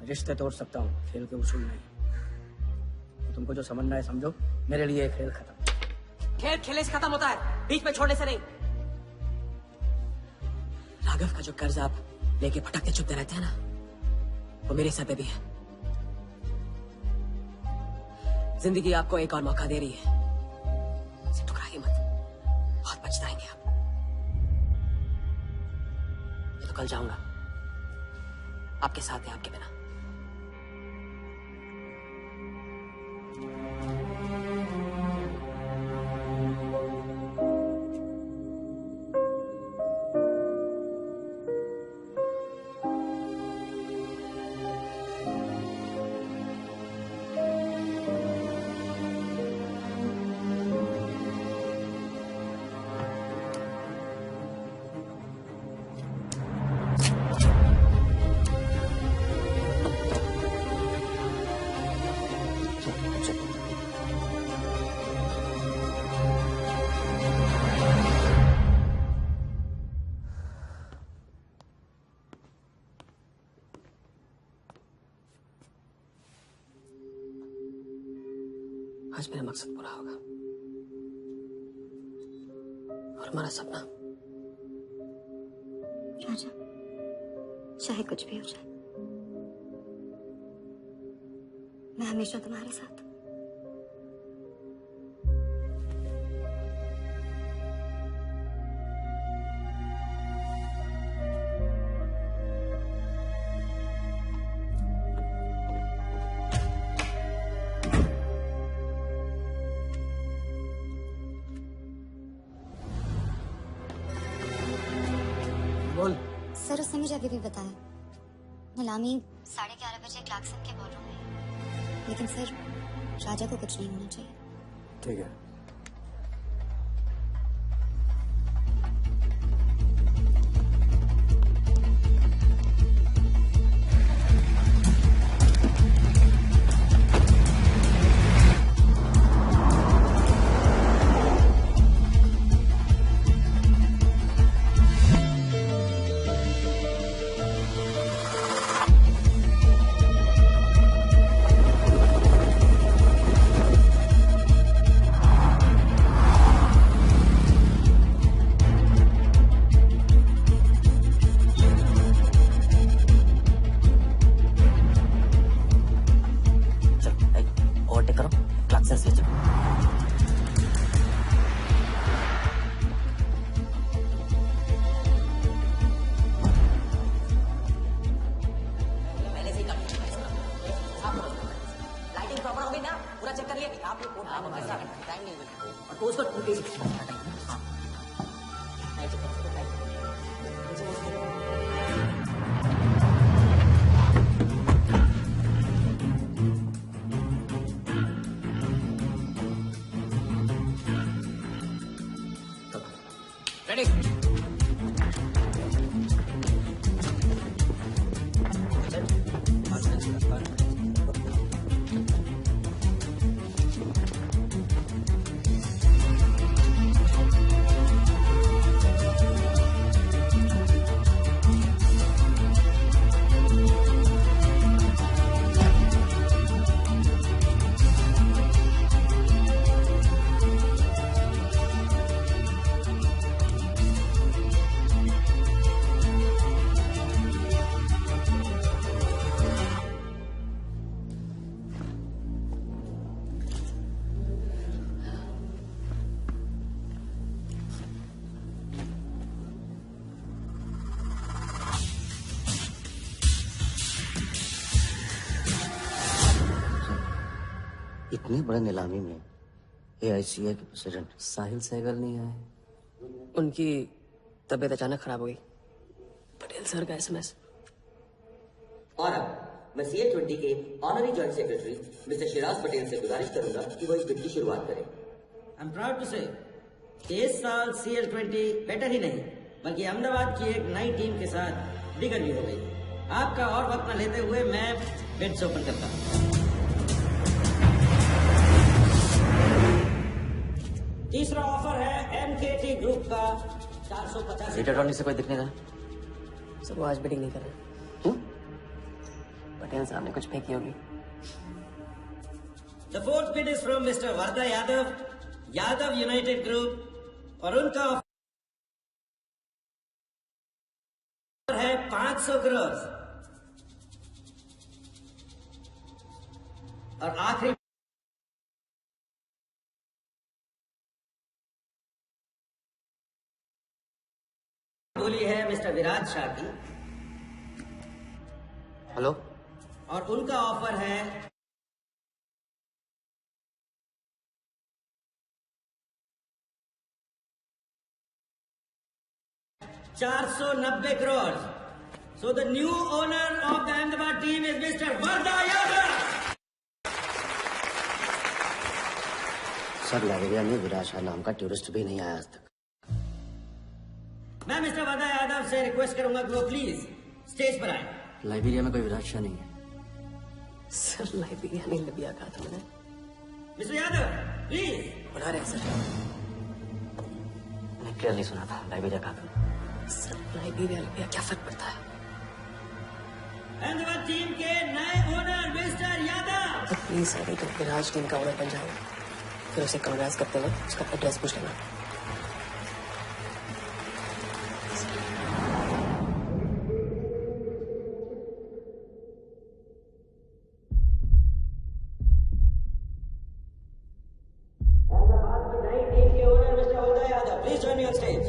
रिश्ते तोड़ सकता हूँ, खेल के उसूल नहीं। तुमको जो समझना है समझो, मेरे लिए ये खेल खत्म। खेल खेले से खत्म होता है, बीच में छोड़ने से नहीं। राघव का जो कर्ज आप लेके भटकते चुपते रहते हैं ना, वो मेरे सर पे भी है। जिंदगी आपको एक और मौका दे रही है, इसे ठुकराइए मत, बहुत पछताएंगे आप। मैं तो कल जाऊंगा, आपके साथ है, आपके बिना। आज मेरा मकसद पूरा होगा और हमारा सपना। राजा, चाहे कुछ भी हो जाए, मैं हमेशा तुम्हारे साथ हूं। सर, उसने मुझे अभी भी बताया नीलामी 11:30 बजे क्लार्कसन के बॉलरूम में है। लेकिन सर, राजा को कुछ नहीं होना चाहिए। ठीक है। इतनी बड़े नीलामी में AICA के प्रेसिडेंट साहिल सहगल नहीं आए। उनकी तबीयत अचानक खराब हो गई। पटेल सर का SMS। और अब मैं CA20 के honorary joint secretary mister Shiraz Patel से गुजारिश करूंगा कि वो इस बिल की शुरुआत करें। आई एम प्राउड टू से कि इस साल CL20 बेटर ही नहीं बल्कि अहमदाबाद की एक नई टीम के साथ बिगड़ भी हो गई। आपका और वक्त न लेते हुए मैं बिड्स ओपन करता हूँ। तीसरा ऑफर है MKT ग्रुप का 450। रीटा टॉनी से कोई दिख नहीं रहा। सर, वो आज बिडिंग नहीं कर रहे। पटेल साहब ने कुछ फेंकी होगी। The fourth bid is from mister Wardha Yadav, Yadav United group, और उनका ऑफर है 500 करोड़। और आखिरी बोली है मिस्टर विराज शाह की। हेलो। और उनका ऑफर है 490 crore. So the new owner of the Ahmedabad team is Mr. Varda Yadav. Sir, Liberia में विराज शाह नाम का टूरिस्ट भी नहीं आया आज तक। मैं मिस्टर वर्दा यादव से रिक्वेस्ट करूंगा कि वो प्लीज स्टेज पर आए। लाइब्रेरिया में कोई विराज शाह नहीं है। सर, लाइब्रेरिया नहीं लबिया कहा था मैंने। Mister Yadav please. बुला रहे हैं सर। मैंने क्लियरली सुना था लाइब्रेरिया कहा था। सर, लाइब्रेरिया लबिया क्या फर्क पड़ता है? अहमदाबाद टीम के नए owner mister Yadav. Please sir, तो विराज टीम का ओनर बन जाओ। फिर उसे कन्वर्स करते वक्त उसका एड्रेस पूछ लेना। Please join me on stage.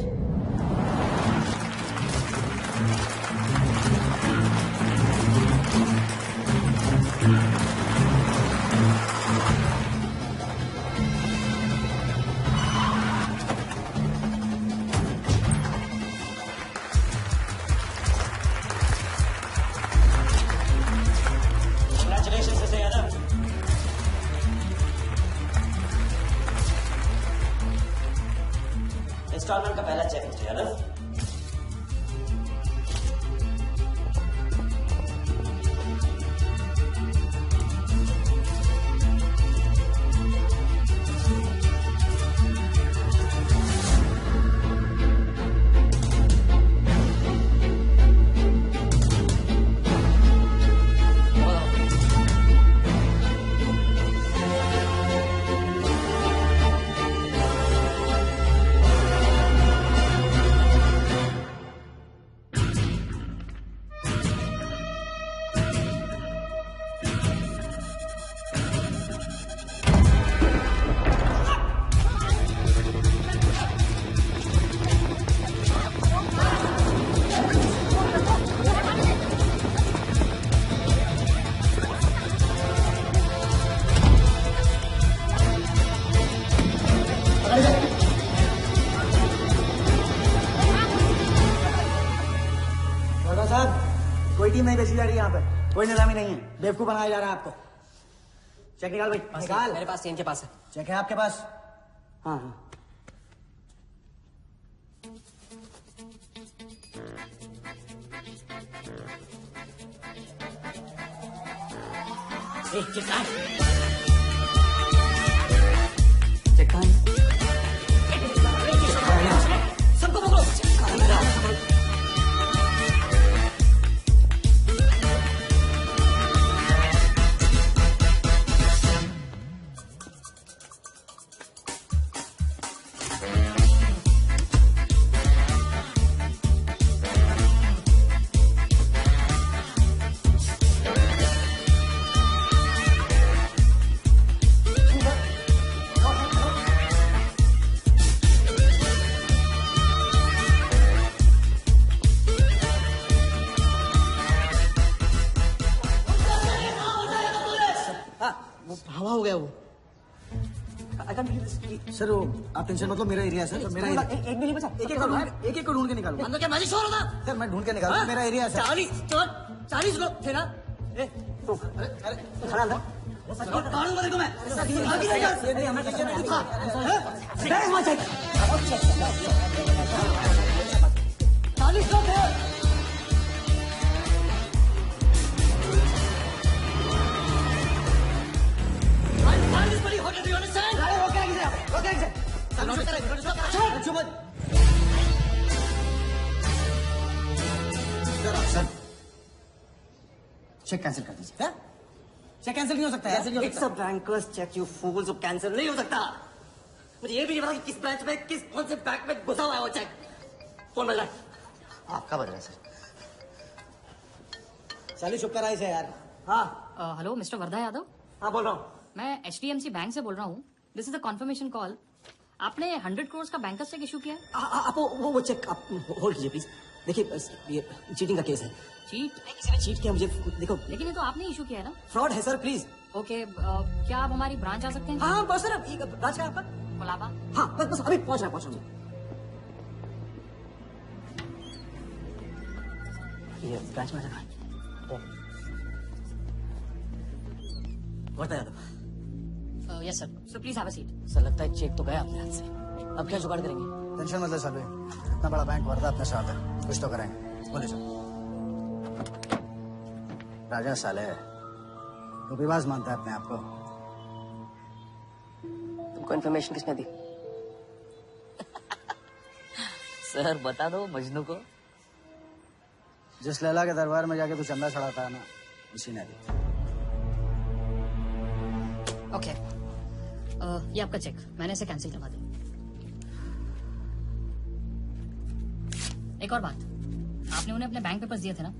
Congratulations, Mr. Yadav. Installment का पहला चेक मिस्टर यादव। कोई टीम नहीं बेची जा रही यहाँ पे, कोई नीलामी नहीं है, बेवकूफ बनाया जा रहा है आपको। चेक निकाल भाई, निकाल। मेरे पास इनके पास है। चेक है आपके पास? हाँ हाँ। चेक कहाँ है? सबको पकड़ो। हवा हो गया वो। सर वो आप टेंशन मतलब मेरा एरिया है सर, मेरा एरिया। एक भी नहीं बचा। एक को ढूंढ के निकालो। अंदर क्या मैजिक शो हो रहा? सर मैं ढूंढ के निकालूं, मेरा एरिया है सर। 40 लोग थे ना? अरे खड़ा था। कानून बदल को मैं। ये नहीं हमें टेंशन नहीं था। वहाँ चेक। 40 लोग थे। सर चेक कैंसिल कर दीजिए। चेक कैंसिल नहीं हो सकता है। It's a banker's cheque you fools, वो कैंसिल नहीं हो सकता। मुझे ये भी नहीं पता कि किस ब्रांच में किस कौन से बैंक में घुसा हुआ है वो चेक। फोन बज रहा है। आपका बज रहा है सर। चाली शुक्र आई से यार। हाँ हेलो मिस्टर वर्धा यादव। हाँ बोल रहा हूँ। मैं HDFC बैंक से बोल रहा हूँ। This is a confirmation call. आपने 100 करोड़ का बैंकर्स चेक इशू किया है? आप वो चेक आप होल्ड कीजिए प्लीज। देखिए ये चीटिंग का केस है। चीट? किसी ने चीट किया मुझे, देखो। लेकिन ये तो आपने इशू किया है ना? फ्रॉड है सर, प्लीज। ओके क्या आप हमारी ब्रांच आ सकते हैं? हाँ बस सर, ब्रांच का आपका कोलाबा। हाँ बस अभी पहुंच रहा हूँ। ये ब्रांच में रखा Yadav. Yes sir. So please have a seat. Sir लगता है चेक तो गया अपने हाथ से, अब क्या जुगाड़ करेंगे? टेंशन मत ले साले, इतना बड़ा बैंक वर्धा अपने साथ है, कुछ तो करेंगे। बोले सर। राजा साले धोखेबाज मानता है अपने आप को। तुमको इन्फॉर्मेशन किसने दी? सर बता दो मजनू को। जिस लैला के दरबार में जाके तू चंदा चढ़ाता है ना, उसी ने दी। ओके ये आपका चेक, मैंने इसे कैंसिल करवा दिया। एक और बात, आपने उन्हें अपने बैंक पेपर्स दिए थे ना,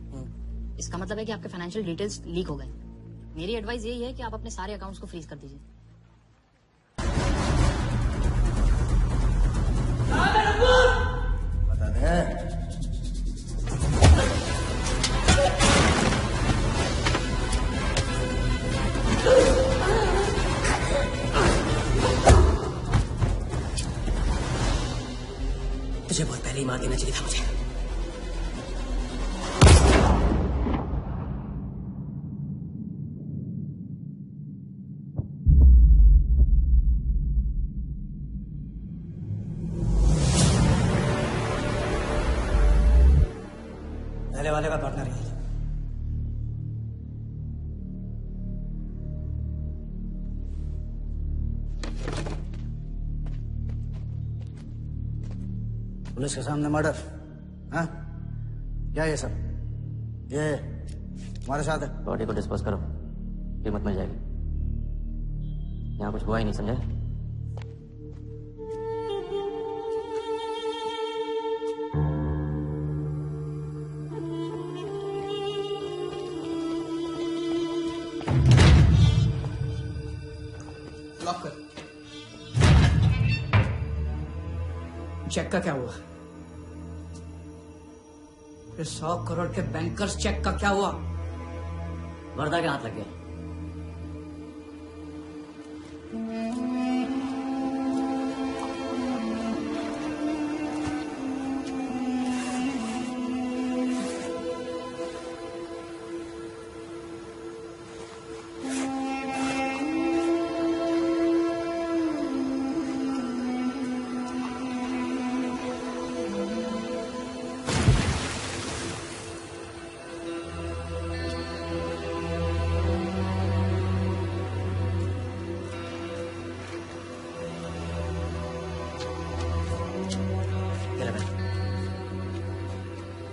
इसका मतलब है कि आपके फाइनेंशियल डिटेल्स लीक हो गए। मेरी एडवाइस यही है कि आप अपने सारे अकाउंट्स को फ्रीज कर दीजिए। बता दे। तुझे बहुत पहले ही मार देना चाहिए था मुझे। पहले वाले का पार्टनर है। पुलिस के सामने मर्डर, हाँ? क्या ये सब? ये हमारे साथ है। बॉडी को डिस्पोज करो, कीमत मिल जाएगी। यहाँ कुछ हुआ ही नहीं, समझे? लॉक कर। चेक का क्या हुआ? 100 करोड़ के बैंकर्स चेक का क्या हुआ? वर्दा के हाथ लग गया।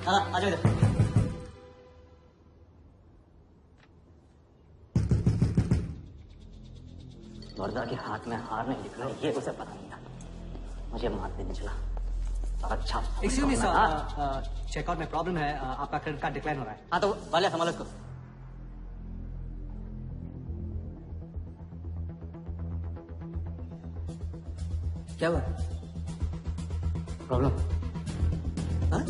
हाँ, आ जाओ इधर। वर्दा के हाथ में हार नहीं दिख रहा है, ये उसे पता नहीं था। मुझे मार देने चला। अच्छा, एक्सक्यूज मी सर, चेकआउट में प्रॉब्लम है, आपका क्रेडिट कार्ड डिक्लाइन हो रहा है। हाँ तो वाले संभालो इसको। क्या हुआ? प्रॉब्लम? हाँ?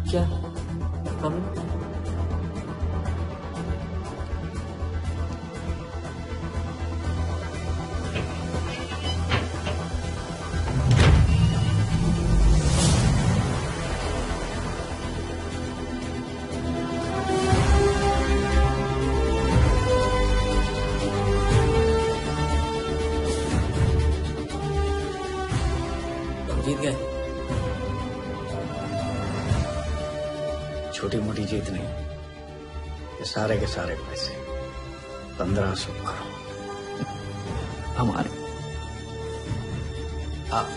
क्या प्रॉब्लम? जीत गए। छोटी मोटी जीत नहीं, ये सारे के सारे पैसे 1500 करोड़ हमारे। आप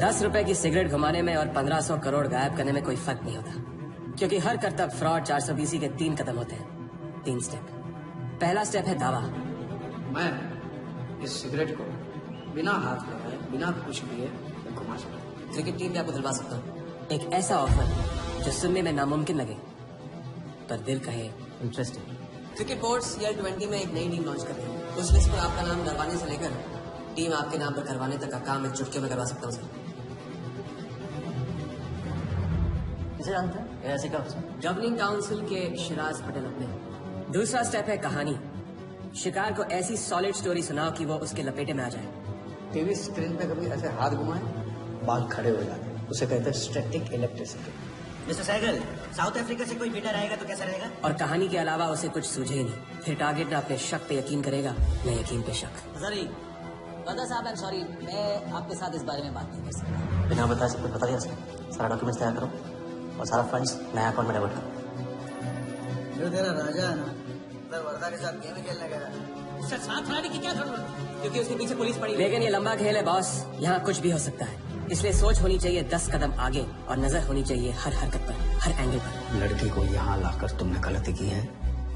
10 रुपए की सिगरेट घुमाने में और 1500 करोड़ गायब करने में कोई फर्क नहीं होता, क्योंकि हर करतब फ्रॉड 420 के 3 कदम होते हैं, 3 स्टेप। पहला स्टेप है दावा। मैं इस सिगरेट को बिना हाथ लगाए, बिना कुछ किए घुमा सकता हूँ। क्रिकेट टीम में आपको दिलवा सकता हूँ एक ऐसा ऑफर जो सुनने में नामुमकिन लगे पर दिल कहे इंटरेस्टिंग। क्रिकेट बोर्ड CL20 में एक नई टीम लॉन्च कर रही है। उस लिस्ट पर आपका नाम डरवाने से लेकर टीम आपके नाम पर करवाने तक का काम एक चुटकियों में करवा सकता हूँ सर। किसे जानते हैं? ऐसे का गवर्निंग काउंसिल के शिराज पटेल अपने। दूसरा स्टेप है कहानी। शिकार को ऐसी सॉलिड स्टोरी सुनाओ कि वो उसके लपेटे में आ जाए। टीवी स्क्रीन पे कभी ऐसे हाथ घुमाए, बाल खड़े हो जाते हैं, उसे कहते हैं static electricity. Mister Sehgal, South Africa से कोई बेटा रहेगा तो कैसा रहेगा? और कहानी के अलावा उसे कुछ सूझे ही नहीं, फिर टारगेट ना अपने शक पे यकीन करेगा, न यकीन पे शक। हजारी, वर्दा साहब, आई एम सॉरी, मैं आपके साथ इस बारे में बात नहीं कर सकता। बिना बताए सब कुछ बता दिया उसने। सारा डॉक्यूमेंट्स तैयार करो और सारा फंड्स नया अकाउंट में डाइवर्ट करो। जो तेरा राजा है ना, उधर वर्दा के साथ गेम खेलने गया है। उससे साथ रहने की क्या जरूरत है? क्योंकि उसके पीछे पुलिस पड़ी। लेकिन ये लंबा खेल है बॉस, यहाँ कुछ भी हो सकता है। इसलिए सोच होनी चाहिए 10 कदम आगे और नजर होनी चाहिए हर हरकत पर, हर एंगल पर। लड़की को यहाँ लाकर तुमने गलती की है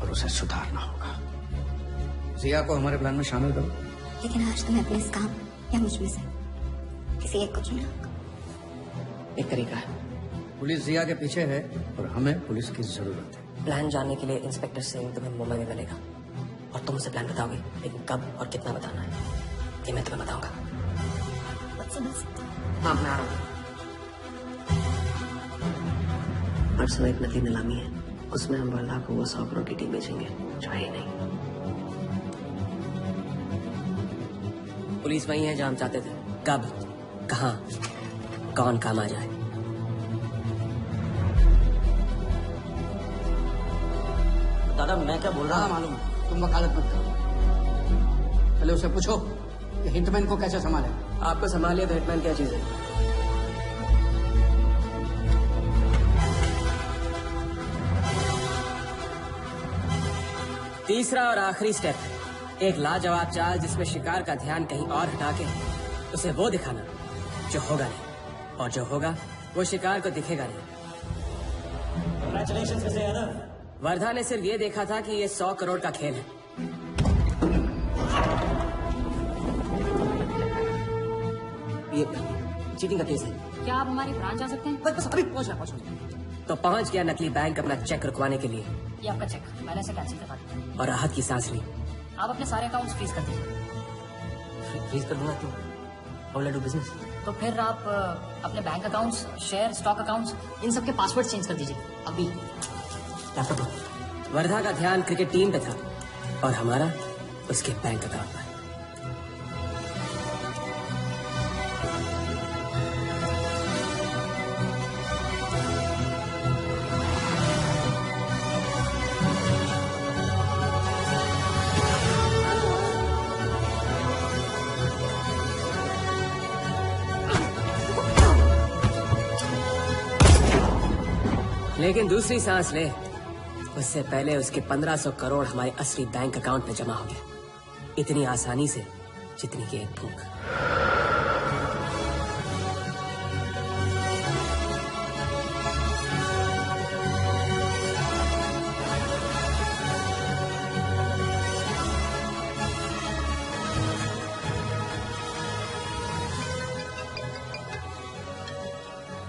और उसे सुधारना होगा। जिया को हमारे प्लान में शामिल करो। लेकिन आज तुम्हें अपने इस काम या मुझ में से किसी एक को चुनना होगा। एक तरीका है। पुलिस जिया के पीछे है और हमें पुलिस की जरूरत है। प्लान जानने के लिए इंस्पेक्टर सिंह तुम्हें मुंबई में मिलेगा और तुम उसे प्लान बताओगे, लेकिन कब और कितना बताना है ये मैं तुम्हें बताऊंगा। हाँ, मैं आ रहा हूँ। परसों एक नकली नीलामी है, उसमें हम वर्दा को वो 100 करोड़ की टीम बेचेंगे जो है ही नहीं। पुलिस वही है जहाँ हम चाहते थे। कब, कहाँ, कौन काम आ जाए। दादा मैं क्या बोल रहा हूँ मालूम, तुम वकालत मत करो। पहले उसे पूछो कि हिटमैन को कैसे संभाले। आपको संभालिए तो हिटमैन क्या चीज है? तीसरा और आखिरी स्टेप, एक लाजवाब चाल जिसमें शिकार का ध्यान कहीं और हटा के उसे वो दिखाना जो होगा नहीं, और जो होगा वो शिकार को दिखेगा नहीं। Congratulations, Mr. यादव। वर्धा ने सिर्फ ये देखा था कि ये 100 करोड़ का खेल है। ये चीटिंग का केस है। क्या आप हमारी ब्रांच आ सकते हैं? बस अभी पहुंच तो पहुंच गया नकली बैंक अपना चेक रुकवाने के लिए। ये आपका चेक मैंने इसे कैंसिल करवा दिया और राहत की सांस ली। आप अपने सारे अकाउंट्स फ्रीज कर दीजिए। फ्रीज कर दूंगा तो how will I do business? तो फिर आप अपने bank accounts, share, stock accounts, इन सब के पासवर्ड चेंज कर दीजिए अभी। वर्धा का ध्यान क्रिकेट टीम पे था और हमारा उसके बैंक अकाउंट पर। लेकिन दूसरी सांस ले, उससे पहले उसके 1500 करोड़ हमारे असली बैंक अकाउंट में जमा हो गया, इतनी आसानी से जितनी कि एक भूख।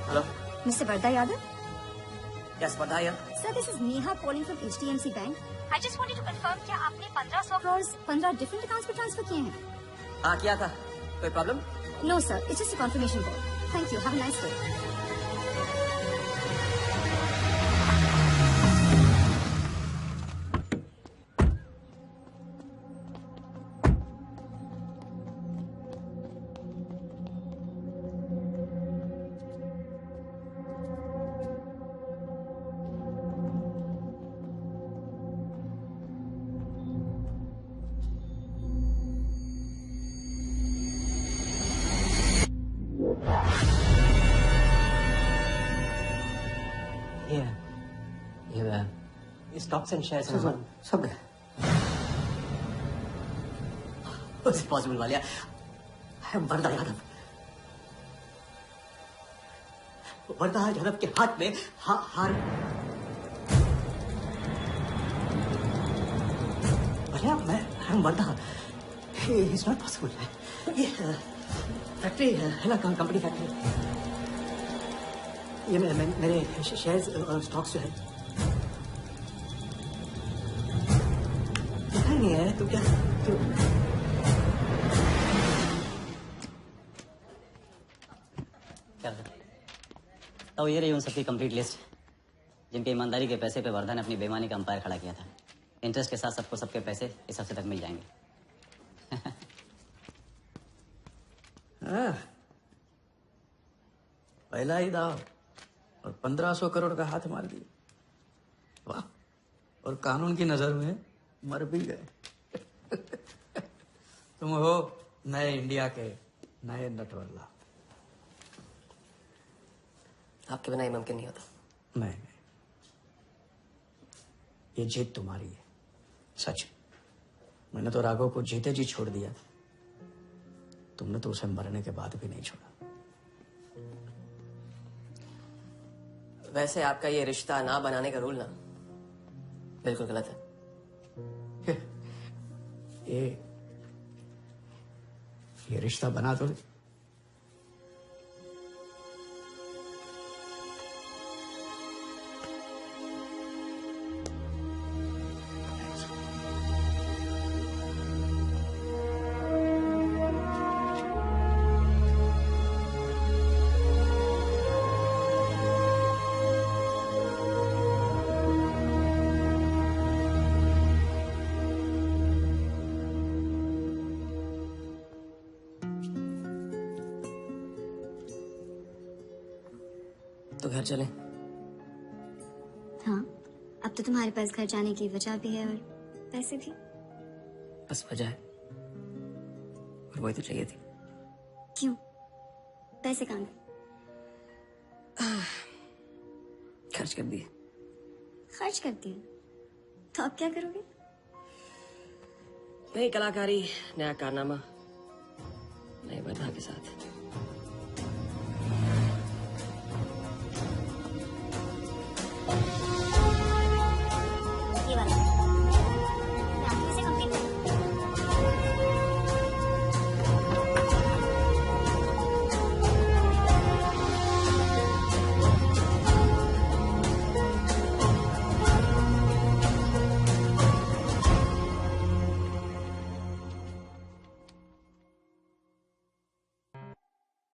Hello, mister Warda Yadav? Yes, Vadaya. Sir, this is Neha calling from HDFC Bank. I just wanted to confirm क्या आपने 1500 करोड़ 15 डिफरेंट अकाउंट्स पे ट्रांसफर किए हैं? हाँ, किया था। कोई problem? No sir, it's just a confirmation call. Thank you. Have a nice day. ये स्टॉक्स एंड शेयर्स सब गए। पॉसिबल वालिया, वर्दा यादव, वर्दा यादव के हाथ में हार। वालिया, मैं वर्दा, इट्स नॉट पॉसिबल। ये फैक्ट्री है ना, कंपनी फैक्ट्री, ये मेरे शेयर्स और स्टॉक्स जो है नहीं है। तो क्या तो ये रही उन सबकी कंप्लीट लिस्ट जिनके ईमानदारी के पैसे पे वर्धा ने अपनी बेईमानी का अंपायर खड़ा किया था। इंटरेस्ट के साथ सबको सबके पैसे इस हफ्ते तक मिल जाएंगे। पहला ही दाव और 1500 करोड़ का हाथ मार दिया। वाह, और कानून की नजर में मर भी गए। तुम हो नए इंडिया के नए नटवरला। आपके बिना ये मुमकिन नहीं होता। नहीं, ये जीत तुम्हारी है, सच। मैंने तो राघव को जीते जी छोड़ दिया, तुमने तो उसे मरने के बाद भी नहीं छोड़ा। वैसे आपका ये रिश्ता ना बनाने का रूल ना बिल्कुल गलत है। ये रिश्ता बना तो घर चले। हाँ, अब तो तुम्हारे पास घर जाने की वजह भी है और पैसे भी। बस वजह है और वही तो चाहिए थी। क्यों? पैसे कहाँ गए? खर्च कर दिए। खर्च कर दिए? तो अब क्या करोगे? नई कलाकारी, नया कारनामा, नए वर्धा के साथ।